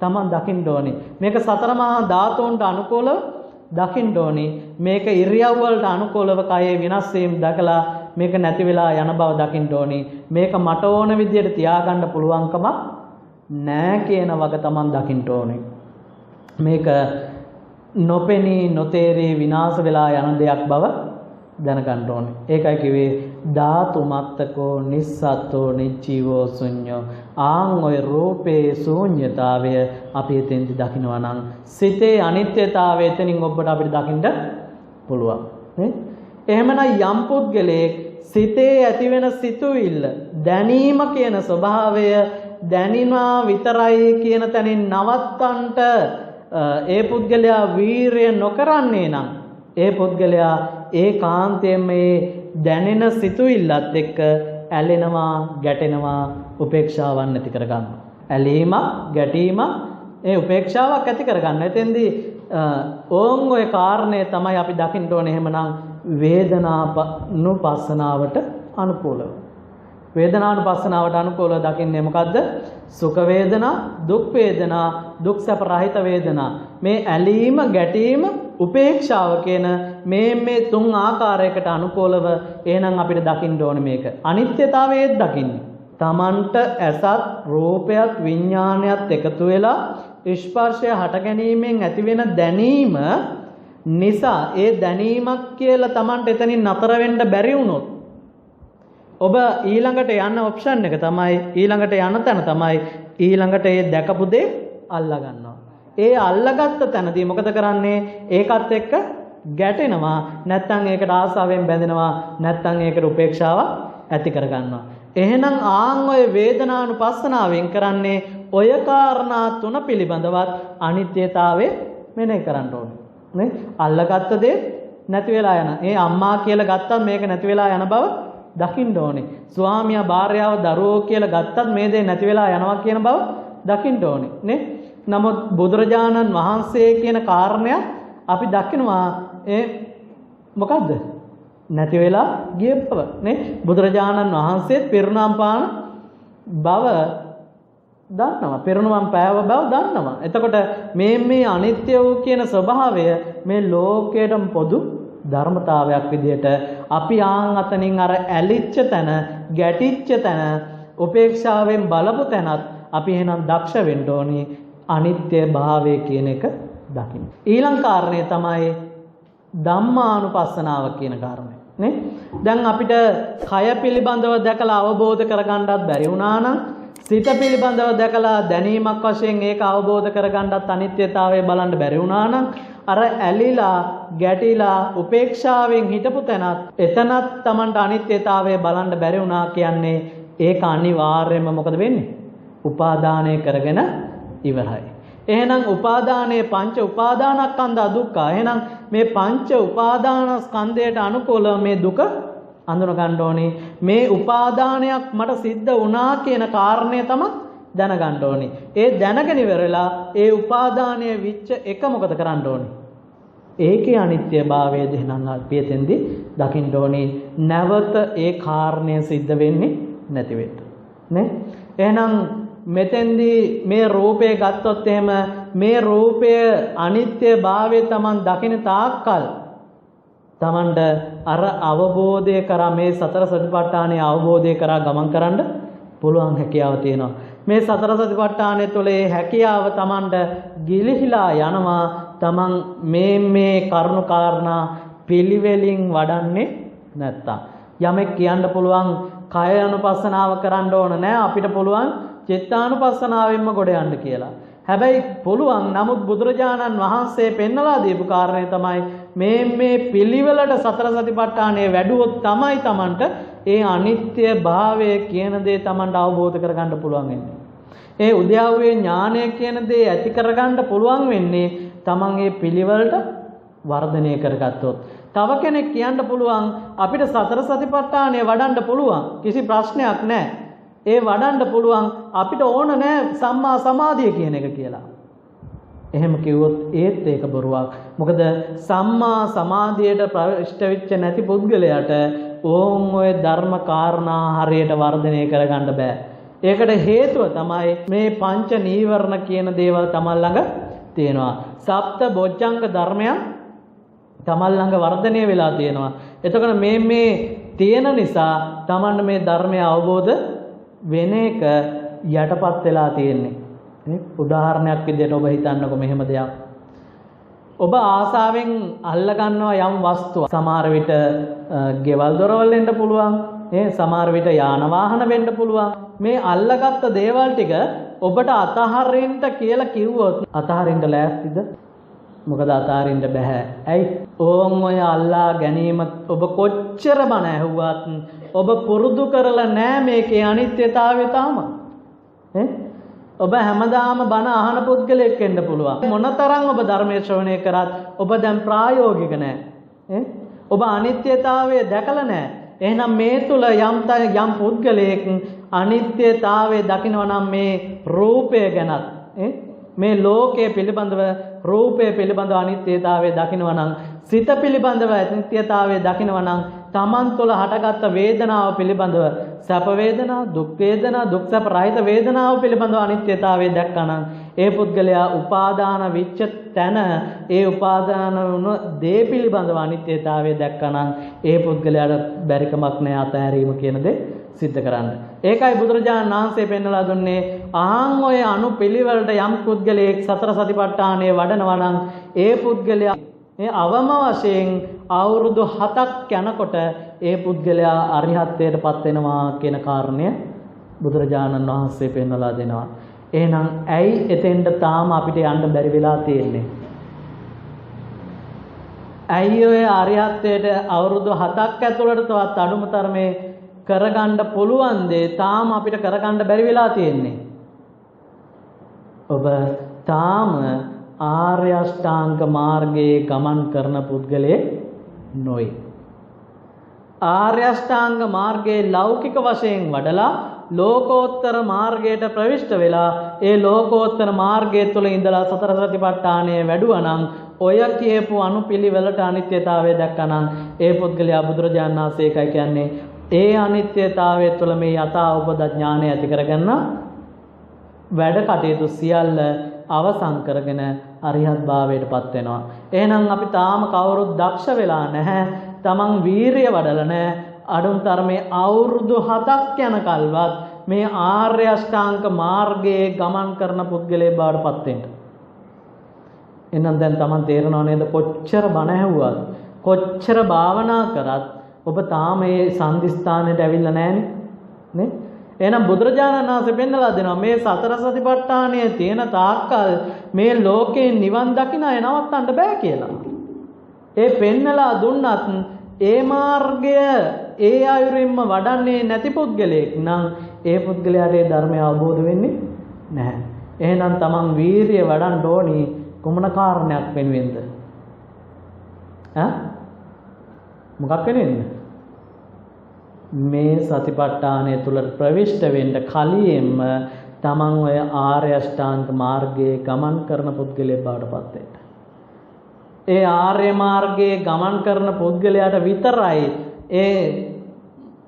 තමන් දකින්න ඕනේ. මේක සතර මහා ධාතුන්ට අනුකූලව දකින්න ඕනේ. මේක ඉරියව් වලට අනුකූලව කයේ වෙනස් වීම දැකලා මේක නැති වෙලා යන බව දකින්න ඕනේ. මේක මට ඕන විදියට තියාගන්න පුළුවන්කම නෑ කියන වග තමන් දකින්න ඕනේ. මේක නොපෙනී නොතේරී විනාශ වෙලා යන දෙයක් බව දැනගන්න ඕනේ. ඒකයි කිව්වේ ධාතු මත්තකෝ නිස්සත්තෝ නිජීවෝ ශුඤ්ඤෝ. ආන් ඔය රූපේ ශූන්‍යතාවය අපි එතෙන්දි දකිනවා නම් සිතේ අනිත්‍යතාවය එතනින් ඔබට අපිට දකින්න පුළුවන්. නේ? එහෙමනම් යම් පුද්ගලයෙක් සිතේ ඇතිවෙන සිතුවිල්ල දැනීම කියන ස්වභාවය දැනිනවා විතරයි කියන තැනින් නවත්තන්ට ඒ පුද්ගලයා වීරය නොකරන්නේ නම් ඒ පුද්ගලයා ඒකාන්තයෙන්ම මේ දැනෙන සිතුවිල්ලත් එක්ක ඇලෙනවා ගැටෙනවා උපේක්ෂාවක් නැති කරගන්නවා. ඇලීම ගැටීම ඒ උපේක්ෂාවක් ඇති කරගන්න. එතෙන්දී ඕන් ඔය කාරණේ තමයි අපි දකින්න ඕනේ. එහෙමනම් වේදනානුපස්සනාවට අනුකූලව. වේදනානුපස්සනාවට අනුකූලව දකින්නේ මොකද්ද? සුඛ වේදනා, දුක් වේදනා, දුක් සැප රහිත වේදනා. මේ ඇලීම, ගැටීම, උපේක්ෂාව කියන මේ තුන් ආකාරයකට අනුකූලව එහෙනම් අපිට දකින්න ඕනේ මේක. අනිත්‍යතාවයේත් දකින්නේ. තමන්ට ඇසත්, රූපයත්, විඥානයත් එකතු වෙලා ස්පර්ශය හට ගැනීමෙන් ඇතිවෙන දැනීම නිසා ඒ දැනීමක් කියලා තමන්ට එතනින් නතර වෙන්න බැරි වුණොත් ඔබ ඊළඟට යන ඔප්ෂන් එක තමයි ඊළඟට යන තැන තමයි ඊළඟට ඒ දැකපු දේ අල්ලා ගන්නවා. ඒ අල්ලාගත්ත තැනදී මොකද කරන්නේ? ඒකත් එක්ක ගැටෙනවා. නැත්නම් ඒකට ආසාවෙන් බැඳෙනවා. නැත්නම් ඒකට උපේක්ෂාවක් ඇති කරගන්නවා. එහෙනම් ආන් ඔය වේදනානුපස්සනාවෙන් කරන්නේ ඔය කාරණා තුන පිළිබඳවත් අනිත්‍යතාවය මෙනෙහි කරන්න ඕනේ. නේ? අල්ලාගත්ත දේ නැති වෙලා යන. ඒ අම්මා කියලා ගත්තත් මේක නැති වෙලා යන බව දකින්න ඕනේ. ස්වාමියා භාර්යාව දරුවෝ කියලා ගත්තත් මේ දේ නැති වෙලා යනවා කියන බව දකින්න ඕනේ. නේ? නමුත් බුදුරජාණන් වහන්සේ කියන කාරණය අපි දකිනවා මොකද්ද? නැති වෙලා ගිය බව. නේ? බුදුරජාණන් වහන්සේ පිරුණම් පාන බව දන්නවා. පිරුණම් පෑව බව දන්නවා. එතකොට මේ අනිත්‍ය වූ කියන ස්වභාවය මේ ලෝකයේටම පොදු ධර්මතාවයක් විදිහට අපි ආන් අතනින් අර ඇලිච්ච තැන, ගැටිච්ච තැන, උපේක්ෂාවෙන් බලපු තැනත් අපි එහෙනම් දක්ෂ වෙන්න ඕනේ අනිත්‍ය භාවය කියන එක දකින්න. ඊළඟ කාරණේ තමයි ධම්මානුපස්සනාව කියන කාරණය. නේ? දැන් අපිට කය පිළිබඳව දැකලා අවබෝධ කරගන්නත් බැරි වුණා නම් සිත පිළිබඳව දැකලා දැනීමක් වශයෙන් ඒක අවබෝධ කරගන්නත් අනිත්‍යතාවය බලන්න බැරි වුණා නම් අර ඇලිලා ගැටිලා උපේක්ෂාවෙන් හිටපු තැනත් එතනත් Tamanට අනිත්‍යතාවය බලන්න බැරි වුණා කියන්නේ ඒක අනිවාර්යයෙන්ම මොකද වෙන්නේ? උපාදානය කරගෙන ඉවරයි. එහෙනම් උපාදානයේ පංච උපාදානස්කන්ධ දුක්ඛ. එහෙනම් මේ පංච උපාදානස්කන්ධයට අනුකූලව මේ දුක අඳුන ගන්න ඕනේ. මේ උපාදානයක් මට සිද්ධ වුණා කියන කාරණය තමයි දැනගන්න ඕනේ. ඒ දැනගෙන ඉවරලා ඒ උපාදානය විච්ච එක මොකද කරන්න ඕනේ? ඒකේ අනිත්‍යභාවය දෙහනම් අපි එතෙන්දී දකින්න ඕනේ. නැවත ඒ කාරණය සිද්ධ වෙන්නේ නැති වෙන්න. නේ? එහෙනම් මෙතෙන්දී මේ රූපය ගත්තොත් එහෙම මේ රූපය අනිත්‍යභාවය Taman දකින තාක්කල් Tamanට අර අවබෝධය කරා මේ සතර සතිපට්ඨානය අවබෝධය කරා ගමන් කරන්න පුළුවන් හැකියාව තියෙනවා. මේ සතර සතිපට්ඨානය තුළ ඒ හැකියාව Tamanට ගිලිහිලා යනවා. Taman මේ කරුණු කාරණා පිළිවෙලින් වඩන්නේ නැත්තම් යමෙක් කියන්න පුළුවන් කය අනුපස්සනාව කරන්න ඕන නෑ අපිට පුළුවන් චිත්තානුපස්සනාවෙන්ම ගොඩ යන්න කියලා. හැබැයි පුළුවන්. නමුත් බුදුරජාණන් වහන්සේ පෙන්නලා දීපු කාරණේ තමයි මේ පිළිවෙලට සතර සතිපට්ඨානය වැඩුවොත් තමයි Tamanට ඒ අනිත්‍ය භාවය කියන දේ Tamanට අවබෝධ කරගන්න පුළුවන් වෙන්නේ. ඒ උද්‍යාවයේ ඥානය කියන දේ ඇති කරගන්න පුළුවන් වෙන්නේ Taman ඒ පිළිවෙලට වර්ධනය කරගත්තොත්. තව කෙනෙක් කියන්න පුළුවන් අපිට සතර සතිපට්ඨානය වඩන්න පුළුවන්. කිසි ප්‍රශ්නයක් නැහැ. ඒ වඩන්න පුළුවන් අපිට ඕන නෑ සම්මා සමාධිය කියන එක කියලා. එහෙම කිව්වොත් ඒත් ඒක බොරුවක්. මොකද සම්මා සමාධියට ප්‍රවිෂ්ඨ වෙච්ච නැති පුද්ගලයාට ඕම් ඔය ධර්ම කාරණා හරියට වර්ධනය කරගන්න බෑ. ඒකට හේතුව තමයි මේ පංච නීවරණ කියන දේවල් තමන් ළඟ තියෙනවා. සප්ත බොජ්ජංග ධර්මයන් තමන් ළඟ වර්ධනය වෙලා තියෙනවා. එතකොට මේ තියෙන නිසා තමන් මේ ධර්මය අවබෝධ වෙන එක යටපත් වෙලා තියෙන්නේ. උදාහරණයක් විදිහට ඔබ හිතන්නකො මෙහෙම දෙයක්. ඔබ ආසාවෙන් අල්ල ගන්නවා යම් වස්තුවක්. සමහර විට ගෙවල් දොරවල් වෙන්න පුළුවන්. සමහර විට යාන වාහන වෙන්න පුළුවන්. මේ අල්ලගත්ත දේවල් ටික ඔබට අතහරින්න කියලා කිව්වොත් අතහරින්න ලෑස්තිද? මොකද අතහරින්න බෑ. ඇයි? ඕන් ඔය අල්ලා ගැනීම ඔබ කොච්චර බණ ඇහුවත් ඔබ පුරුදු කරලා නෑ මේකේ අනිත්‍යතාවය තාම. ඔබ හැමදාම බණ අහන පුද්ගලයෙක් වෙන්න පුළුවන්. මොනතරම් ඔබ ධර්මයේ ශ්‍රවණය කරත් ඔබ දැන් ප්‍රායෝගික නෑ. ඔබ අනිත්‍යතාවය දැකලා නෑ. එහෙනම් මේ තුල යම් පුද්ගලයෙක් අනිත්‍යතාවය දකිනවා නම් මේ රූපය ගැනත් මේ ලෝකයේ පිළිබඳව රූපය පිළිබඳව අනිත්‍යතාවය දකිනවා නම් සිත පිළිබඳව අනිත්‍යතාවය දකිනවා නම් තමන් තුළ හටගත්ත වේදනාව පිළිබඳව සැප වේදනා දුක් වේදනා දුක් සැප රහිත වේදනාව පිළිබඳව අනිත්‍යතාවය දැක්කනම් ඒ පුද්ගලයා උපාදාන විච්ඡ තැන ඒ උපාදාන වුණ දේ පිළිබඳව අනිත්‍යතාවය දැක්කනම් ඒ පුද්ගලයාට බැරිකමක් නැහැ අතහැරීම කියන දේ සිද්ධ කරන්න. ඒකයි බුදුරජාණන් වහන්සේ පෙන්වලා දුන්නේ ආන් ඔය අනුපිළිවෙලට යම් පුද්ගලයෙක් සතර සතිපට්ඨානය වඩනවා නම් ඒ පුද්ගලයා අවම වශයෙන් අවුරුදු 7ක් යනකොට ඒ පුද්ගලයා අරිහත්ත්වයටපත් වෙනවා කියන කාරණය බුදුරජාණන් වහන්සේ පෙන්වලා දෙනවා. එහෙනම් ඇයි එතෙන්ට තාම අපිට යන්න බැරි වෙලා තියෙන්නේ? ඇයි ඔය අරිහත්ත්වයට අවුරුදු 7ක් ඇතුළතවත් අඩුම තරමේ කරගන්න පුළුවන් දේ තාම අපිට කරගන්න බැරි වෙලා තියෙන්නේ? ඔබ තාම ආර්ය අෂ්ටාංග මාර්ගයේ ගමන් කරන පුද්ගලයෙක් නොයි. ආර්ය අෂ්ටාංග මාර්ගයේ ලෞකික වශයෙන් වඩලා ලෝකෝත්තර මාර්ගයට ප්‍රවිෂ්ඨ වෙලා ඒ ලෝකෝත්තර මාර්ගය තුළ ඉඳලා සතර සතිපට්ඨානය වැඩුවා නම් ඔය කියපු අනුපිළිවෙලට අනිත්‍යතාවය දැක්කනම් ඒ පුද්ගලයා බුදුරජාණන් වහන්සේ එකයි කියන්නේ ඒ අනිත්‍යතාවය තුළ මේ යථා උපද ඥානය ඇති කරගන්න වැඩ කටයුතු සියල්ල අවසන් කරගෙන අරිහත් භාවයට පත් වෙනවා. එහෙනම් අපි තාම කවුරුත් දක්ෂ වෙලා නැහැ. තමන් වීරිය වඩලා නැහැ. අඩුම තරමේ අවුරුදු 7ක් යනකල්වත් මේ ආර්ය අෂ්ටාංග මාර්ගයේ ගමන් කරන පුද්ගලයෙක් බවට පත් වෙන්න. එහෙනම් දැන් තමන් තේරෙනව නේද කොච්චර බණ ඇහුවත් කොච්චර භාවනා කරත් ඔබ තාම මේ සම්දිස්ථානෙට ඇවිල්ලා නැහනේ නේ? එහෙනම් බුදුරජාණන් වහන්සේ පෙන්නලා දෙනවා මේ සතර සතිපට්ඨානයේ තියෙන තාක්කල් මේ ලෝකේ නිවන් දකින්න අය නවත්තන්න බෑ කියලා. ඒ පෙන්නලා දුන්නත් ඒ මාර්ගය ඒ ආයුරින්ම වඩන්නේ නැති පුද්ගලයෙක් නම් ඒ පුද්ගලයාට ඒ ධර්මය අවබෝධ වෙන්නේ නැහැ. එහෙනම් තමන් වීරිය වඩන්න ඕනි කොමන කාරණයක් වෙනුවෙන්ද? මොකක් වෙනුවෙන්ද? මේ සතිපට්ඨානය තුල ප්‍රවිෂ්ඨ වෙන්න කලින්ම තමන් ඔය ආර්ය අෂ්ටාංග මාර්ගයේ ගමන් කරන පුද්ගලයෙක් බවට පත් වෙන්න. ඒ ආර්ය මාර්ගයේ ගමන් කරන පුද්ගලයාට විතරයි ඒ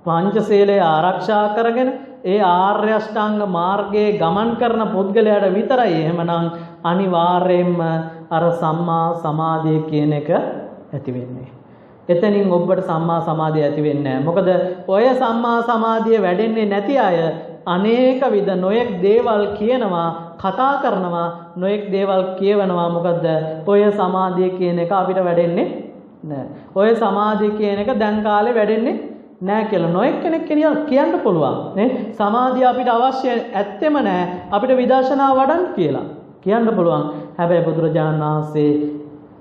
පංචශීලය ආරක්ෂා කරගෙන ඒ ආර්ය අෂ්ටාංග මාර්ගයේ ගමන් කරන පුද්ගලයාට විතරයි එහෙමනම් අනිවාර්යයෙන්ම අර සම්මා සමාධිය කියන එක ඇති වෙන්නේ. එතනින් ඔබට සම්මා සමාධිය ඇති වෙන්නේ නැහැ. මොකද ඔය සම්මා සමාධිය වැඩෙන්නේ නැති අය අනේක විද නොයෙක් දේවල් කියනවා, කතා කරනවා, නොයෙක් දේවල් කියවනවා. මොකද ඔය සමාධිය කියන එක අපිට වැඩෙන්නේ නැහැ. ඔය සමාධිය කියන එක දැන් කාලේ වැඩෙන්නේ නැහැ කියලා නොයෙක් කෙනෙක් කියන්න පුළුවන් නේ. සමාධිය අපිට අවශ්‍ය ඇත්තෙම නැහැ. අපිට විදර්ශනා වඩන්න කියලා කියන්න පුළුවන්. හැබැයි බුදුරජාණන් වහන්සේ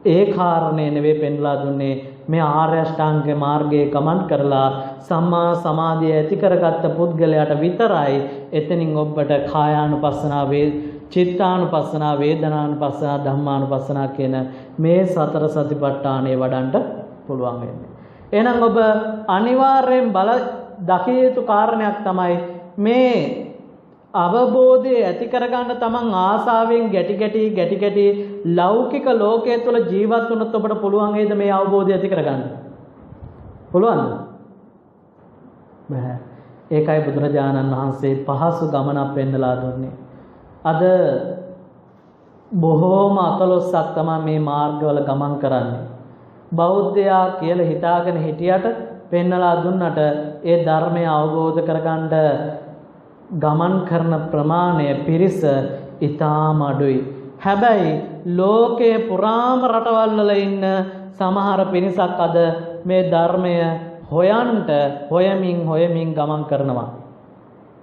ඒ කාරණේ නෙවෙයි පෙන්ලා දුන්නේ. මේ ආර්ය අෂ්ටාංග මාර්ගයේ ගමන් කරලා සම්මා සමාධිය ඇති කරගත්ත පුද්ගලයාට විතරයි එතනින් ඔබට කායානුපස්සනා චිත්තානුපස්සනා වේදනානුපස්සනා ධම්මානුපස්සනා කියන මේ සතර සතිපට්ඨානය වඩන්න පුළුවන් වෙන්නේ. එහෙනම් ඔබ අනිවාර්යෙන් දකිය යුතු කාරණයක් තමයි මේ අවබෝධය ඇති කරගන්න තමන් ආසාවෙන් ගැටි ලෞකික ලෝකයේ තුල ජීවත් වුණොත් ඔබට පුළුවන් වේද මේ අවබෝධය ඇති කරගන්න? පුළුවන්ද? බෑ. ඒකයි බුදුරජාණන් වහන්සේ පහසු ගමනක් පෙන්නලා දුන්නේ. අද බොහෝම අතලොස්සක් තමයි මේ මාර්ගවල ගමන් කරන්නේ. බෞද්ධයා කියලා හිතාගෙන හිටියට පෙන්නලා දුන්නට ඒ ධර්මය අවබෝධ කරගන්න ගමන් කරන ප්‍රමාණය පිරිස ඉතාම අඩුයි. හැබැයි ලෝකයේ පුරාම රටවල් වල ඉන්න සමහර පිරිසක් අද මේ ධර්මය හොයමින් ගමන් කරනවා.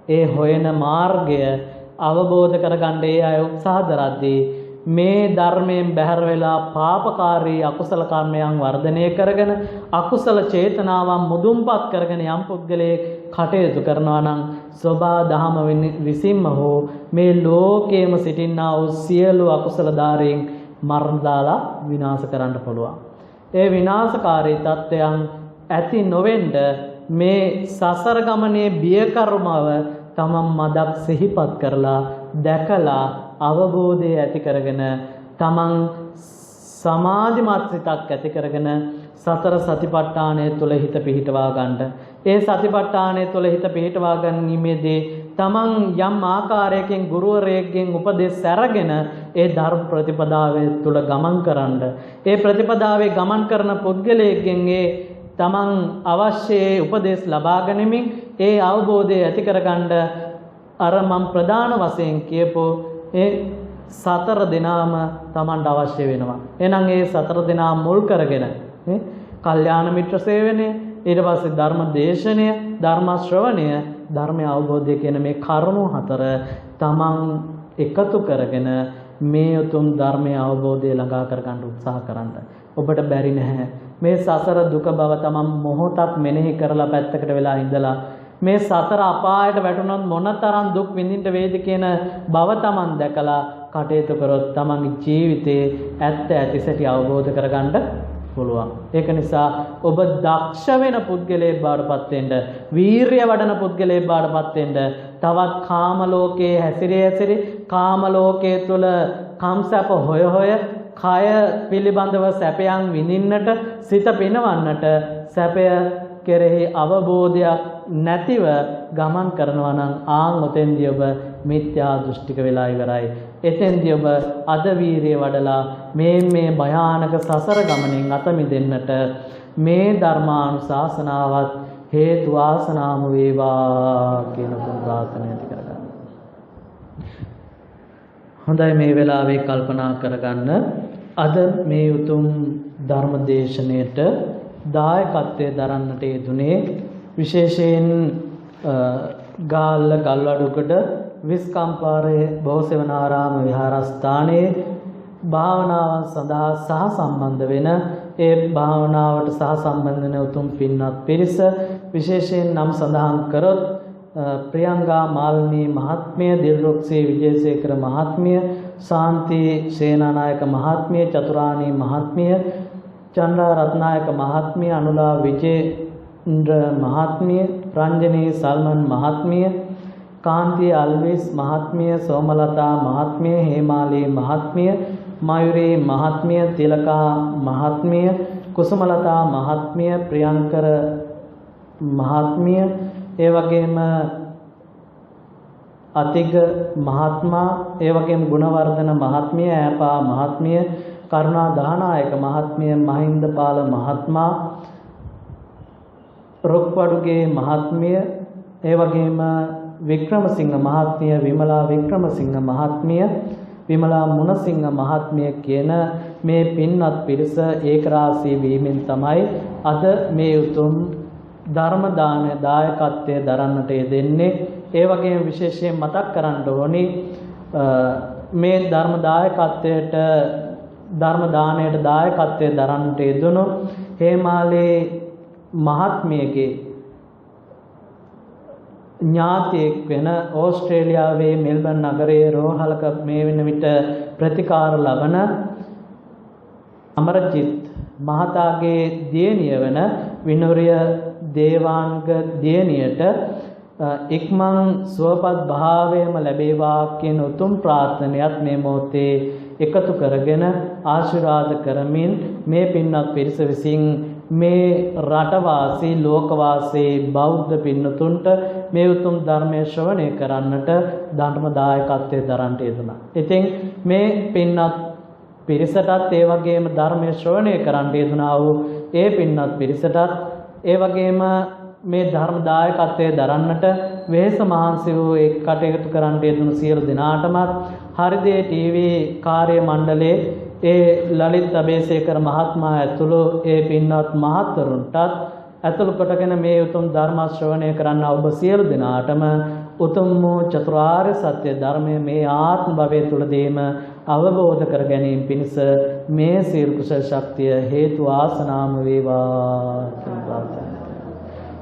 ඒ හොයන මාර්ගය අවබෝධ කරගන්න ඒ අය උත්සාහ දරද්දී මේ ධර්මයෙන් බැහැර වෙලා පාපකාරී අකුසල කර්මයන් වර්ධනය කරගෙන අකුසල චේතනාවන් මුදුන්පත් කරගෙන යම් පුද්ගලයෙක් කටයුතු කරනවා නම් සෝභා දහම විසින්ම හෝ මේ ලෝකයේම සිටින්නා වූ සියලු අකුසල ධාරයෙන් මරණ දාලා විනාශ කරන්න පුළුවන්. ඒ විනාශකාරී තත්ත්වයන් ඇති නොවෙන්න මේ සසර ගමනේ බියකර්මව තමන් මදක් සිහිපත් කරලා දැකලා අවබෝධය ඇති කරගෙන තමන් සමාධිමත් සිතක් ඇති කරගෙන සතර සතිපට්ඨානය තුළ හිත පිහිටවා ගන්නට. ඒ සතිපට්ඨානය තුළ හිත පිහිටවා ගැනීමේදී තමන් යම් ආකාරයකින් ගුරුවරයෙක්ගෙන් උපදෙස් අරගෙන ඒ ධර්ම ප්‍රතිපදාවේ තුළ ගමන් කරන්න. ඒ ප්‍රතිපදාවේ ගමන් කරන පුද්ගලයෙක්ගෙන් ඒ තමන් අවශ්‍ය උපදෙස් ලබා ගැනීමෙන් ඒ අවබෝධය ඇති කරගන්න අර මම ප්‍රධාන වශයෙන් කියපෝ ඒ සතර දිනාම තමන්ට අවශ්‍ය වෙනවා. එහෙනම් ඒ සතර දිනා මුල් කරගෙන කල්යාණ මිත්‍ර සේවනය, ඊට පස්සේ ධර්ම දේශනය, ධර්ම ශ්‍රවණය, ධර්මය අවබෝධය කියන මේ කරුණු හතර තමන් එකතු කරගෙන මේ උතුම් ධර්මය අවබෝධය ළඟා කරගන්න උත්සාහ කරන්න. ඔබට බැරි නැහැ. මේ සසර දුක බව තමන් මොහොතක් මෙනෙහි කරලා පැත්තකට වෙලා ඉඳලා මේ සතර අපායට වැටුණොත් මොනතරම් දුක් විඳින්න වේද කියන බව තමන් දැකලා කටයුතු කරොත් තමන්ගේ ජීවිතේ ඇත්ත ඇතිසැටි අවබෝධ කරගන්න පුළුවන්. ඒක නිසා ඔබ දක්ෂ වෙන පුද්ගලයෙක් බවටපත් වෙන්න, වීරිය වඩන පුද්ගලයෙක් බවටපත් වෙන්න, තවත් කාම ලෝකයේ හැසිරී කාම ලෝකයේ තුල කම්සප හොය කය පිළිබඳව සැපයන් විඳින්නට, සිත පිනවන්නට, සැපය කෙරෙහි අවබෝධයක් නැතිව ගමන් කරනවා නම් ඔතෙන්දී ඔබ මිත්‍යා දෘෂ්ටික වෙලා ඉවරයි. එතෙන්දී ඔබ අද වීරිය වඩලා මේ භයානක සසර ගමනෙන් අත මිදෙන්නට මේ ධර්මානුශාසනාවත් හේතු වාසනාම වේවා කියන ප්‍රාර්ථනාව ඇති කරගන්න. හොඳයි, මේ වෙලාවේ කල්පනා කරගන්න අද මේ උතුම් ධර්ම දේශනාවට දායකත්වයේ දරන්නට යෙදුනේ විශේෂයෙන් ගාල්ල ගල්වඩුකඩ විස්කම්පාරේ බෝසෙවනාරාම විහාරස්ථානයේ භාවනාවන් සඳහා සහ සම්බන්ධ වෙන ඒ භාවනාවට සහ සම්බන්ධ වෙන උතුම් පින්වත් පිරිස, විශේෂයෙන් නම් සඳහන් කරොත් ප්‍රියංගා මාල්නී මහත්මිය, දිල්රුක්සේ විජේසේකර මහත්මිය, ශාන්ති සේනානායක මහත්මිය, චතුරාණී මහත්මිය, චන්ද්‍රා රත්නායක මහත්මිය, අනුලා විජේන්ද්‍ර මහත්මිය, රංජනී සල්මන් මහත්මිය, කාන්ති අල්විස් මහත්මිය, සෝමලතා මහත්මිය, හේමාලී මහත්මිය, මයුරී මහත්මිය, තිලකා මහත්මිය, කුසුමලතා මහත්මිය, ප්‍රියංකර මහත්මිය, ඒ වගේම අතිග මහත්මයා, ඒ වගේම ගුණවර්ධන මහත්මිය, ඈපා මහත්මිය, කරුණා දහනායක මහත්මිය, මහින්දපාල මහත්මයා, රුක්වඩුගේ මහත්මිය, ඒ වගේම වික්‍රමසිංහ මහත්මිය, විමලා වික්‍රමසිංහ මහත්මිය, විමලා මුණසිංහ මහත්මිය කියන මේ පින්වත් පිරිස ඒකරාශී වීමෙන් තමයි අද මේ උතුම් ධර්ම දානය දායකත්වයේ දරන්නට යෙදෙන්නේ. ඒ වගේම විශේෂයෙන් මතක් කරන්න ඕනි මේ ධර්ම දානයට දායකත්වයේ දරන්නට යෙදුණු හේමාලේ මහත්මියගේ ඥාතියෙක් වෙන ඕස්ට්‍රේලියාවේ මෙල්බන් නගරයේ රෝහලක මේ වෙන විට ප්‍රතිකාර ලබන අමරජිත් මහතාගේ දියණිය වෙන විනෝරිය දේවාංග දියණියට ඉක්මන් සුවපත් භාවයම ලැබේවා කියන උතුම් ප්‍රාර්ථනයත් මේ මොහොතේ එකතු කරගෙන ආශිර්වාද කරමින් මේ පින්වත් පිරිස විසින් මේ රටවාසී ලෝකවාසී බෞද්ධ පින්නතුන්ට මේ උතුම් ධර්මයේ ශ්‍රවණය කරන්නට ධර්ම දායකත්වයේ දරන්නට යෙදුණා. ඉතින් මේ පින්වත් පිරිසටත් ඒ වගේම ධර්මයේ ශ්‍රවණය කරන්න යෙදුණා වූ ඒ පින්වත් පිරිසටත් ඒ වගේම මේ ධර්ම දායකත්වයේ දරන්නට වෙහෙස මහන්සි වූ ඒ කටයුතු කරන්න යෙදුණු සියලු දෙනාටමත් හරිදේ ටීවී කාර්ය මණ්ඩලයේ ඒ ලලිත් අබේසේකර මහත්මයා ඇතුළු ඒ පින්වත් මහත්වරුන්ටත් ඇතුළු කොටගෙන මේ උතුම් ධර්ම ශ්‍රවණය කරන්න ඔබ සියලු දෙනාටම උතුම් වූ චතුරාර්ය සත්‍ය ධර්මය මේ ආත්ම භවයේ තුලදීම අවබෝධ කර ගැනීම පිණිස මේ සියලු කුසල ශක්තිය හේතු ආසනාම වේවා කියලා ප්‍රාර්ථනා.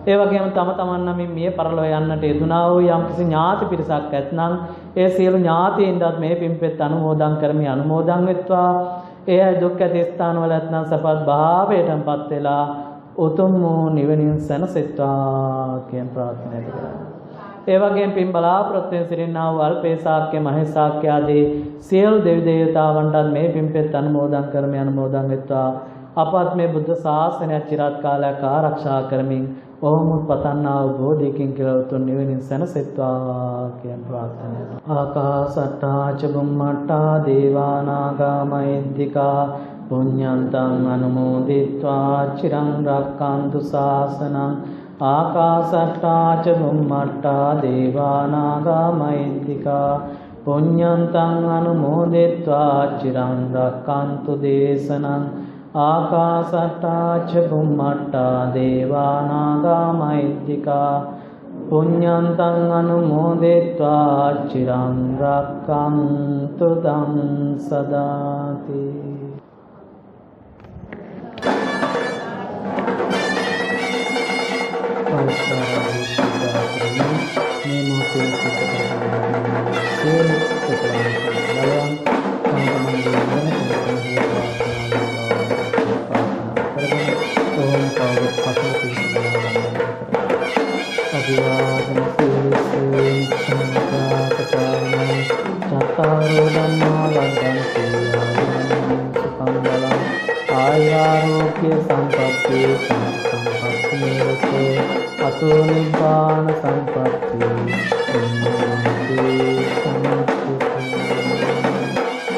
ඒ වගේම තම තමන් නමින් මිය පරලොව යන්නට යෙදුනා වූ යම්කිසි ඥාති පිරිසක් ඇතනම් ඒ සියලු ඥාතීන්ටත් මේ පින්පෙත් අනුමෝදන් කරමි අනුමෝදන් වෙත්වා. ඒ අය දුක් ඇති ස්ථානවල ඇතනම් සපත් භාවයටපත් වෙලා උතුම් වූ නිවනින් සැනසෙත්වා කියන ප්‍රාර්ථනාව කරා. ඒ වගේම පින් බලාපොරොත්තු සිටිනා වූ අල්පේ ශාක්‍ය මහේ ශාක්‍ය ආදී සියලු දෙවි දේවතාවන්ටත් මේ පින්පෙත් අනුමෝදන් කරමි අනුමෝදන් වෙත්වා. අපත් මේ බුද්ධ ශාසනය චිරාත් කාලයක් ආරක්ෂා කරමින් ඔහොම පතන්නා වූ බෝධියකින් කියලා උතුම් නිවනින් සැනසෙත්වා කියන ප්‍රාර්ථනාව. ආකාසට්ටා ච බුම්මට්ටා දේවා නාග මහිද්దికා පුඤ්ඤන්තං අනුමෝදිත්වා චිරං රක්ඛන්තු ශාසනං. ආකාසට්ටා ච බුම්මට්ටා දේවා නාග මහිද්దికා පුඤ්ඤන්තං අනුමෝදිත්වා චිරං රක්ඛන්තු දේශනං. ආකාසට්ටා ච බුම්මට්ටා දේවා නාග මහිද්దికා පුඤ්ඤන්තං අනුමෝදිත්වා චිරං රක්ඛන්තු තං සදාති. මේ මොහොතේ සිට අභිවාදන සීලයෙන් සම්ප්‍රාප්තයි චත්තාරෝ ධම්මා වන්දන්ති සුඛං බලං ආයුරෝග්‍ය සම්පත්ති සම්පත්තියේ අතෝ නිබ්බාන සම්පත්ති සම්පත්ති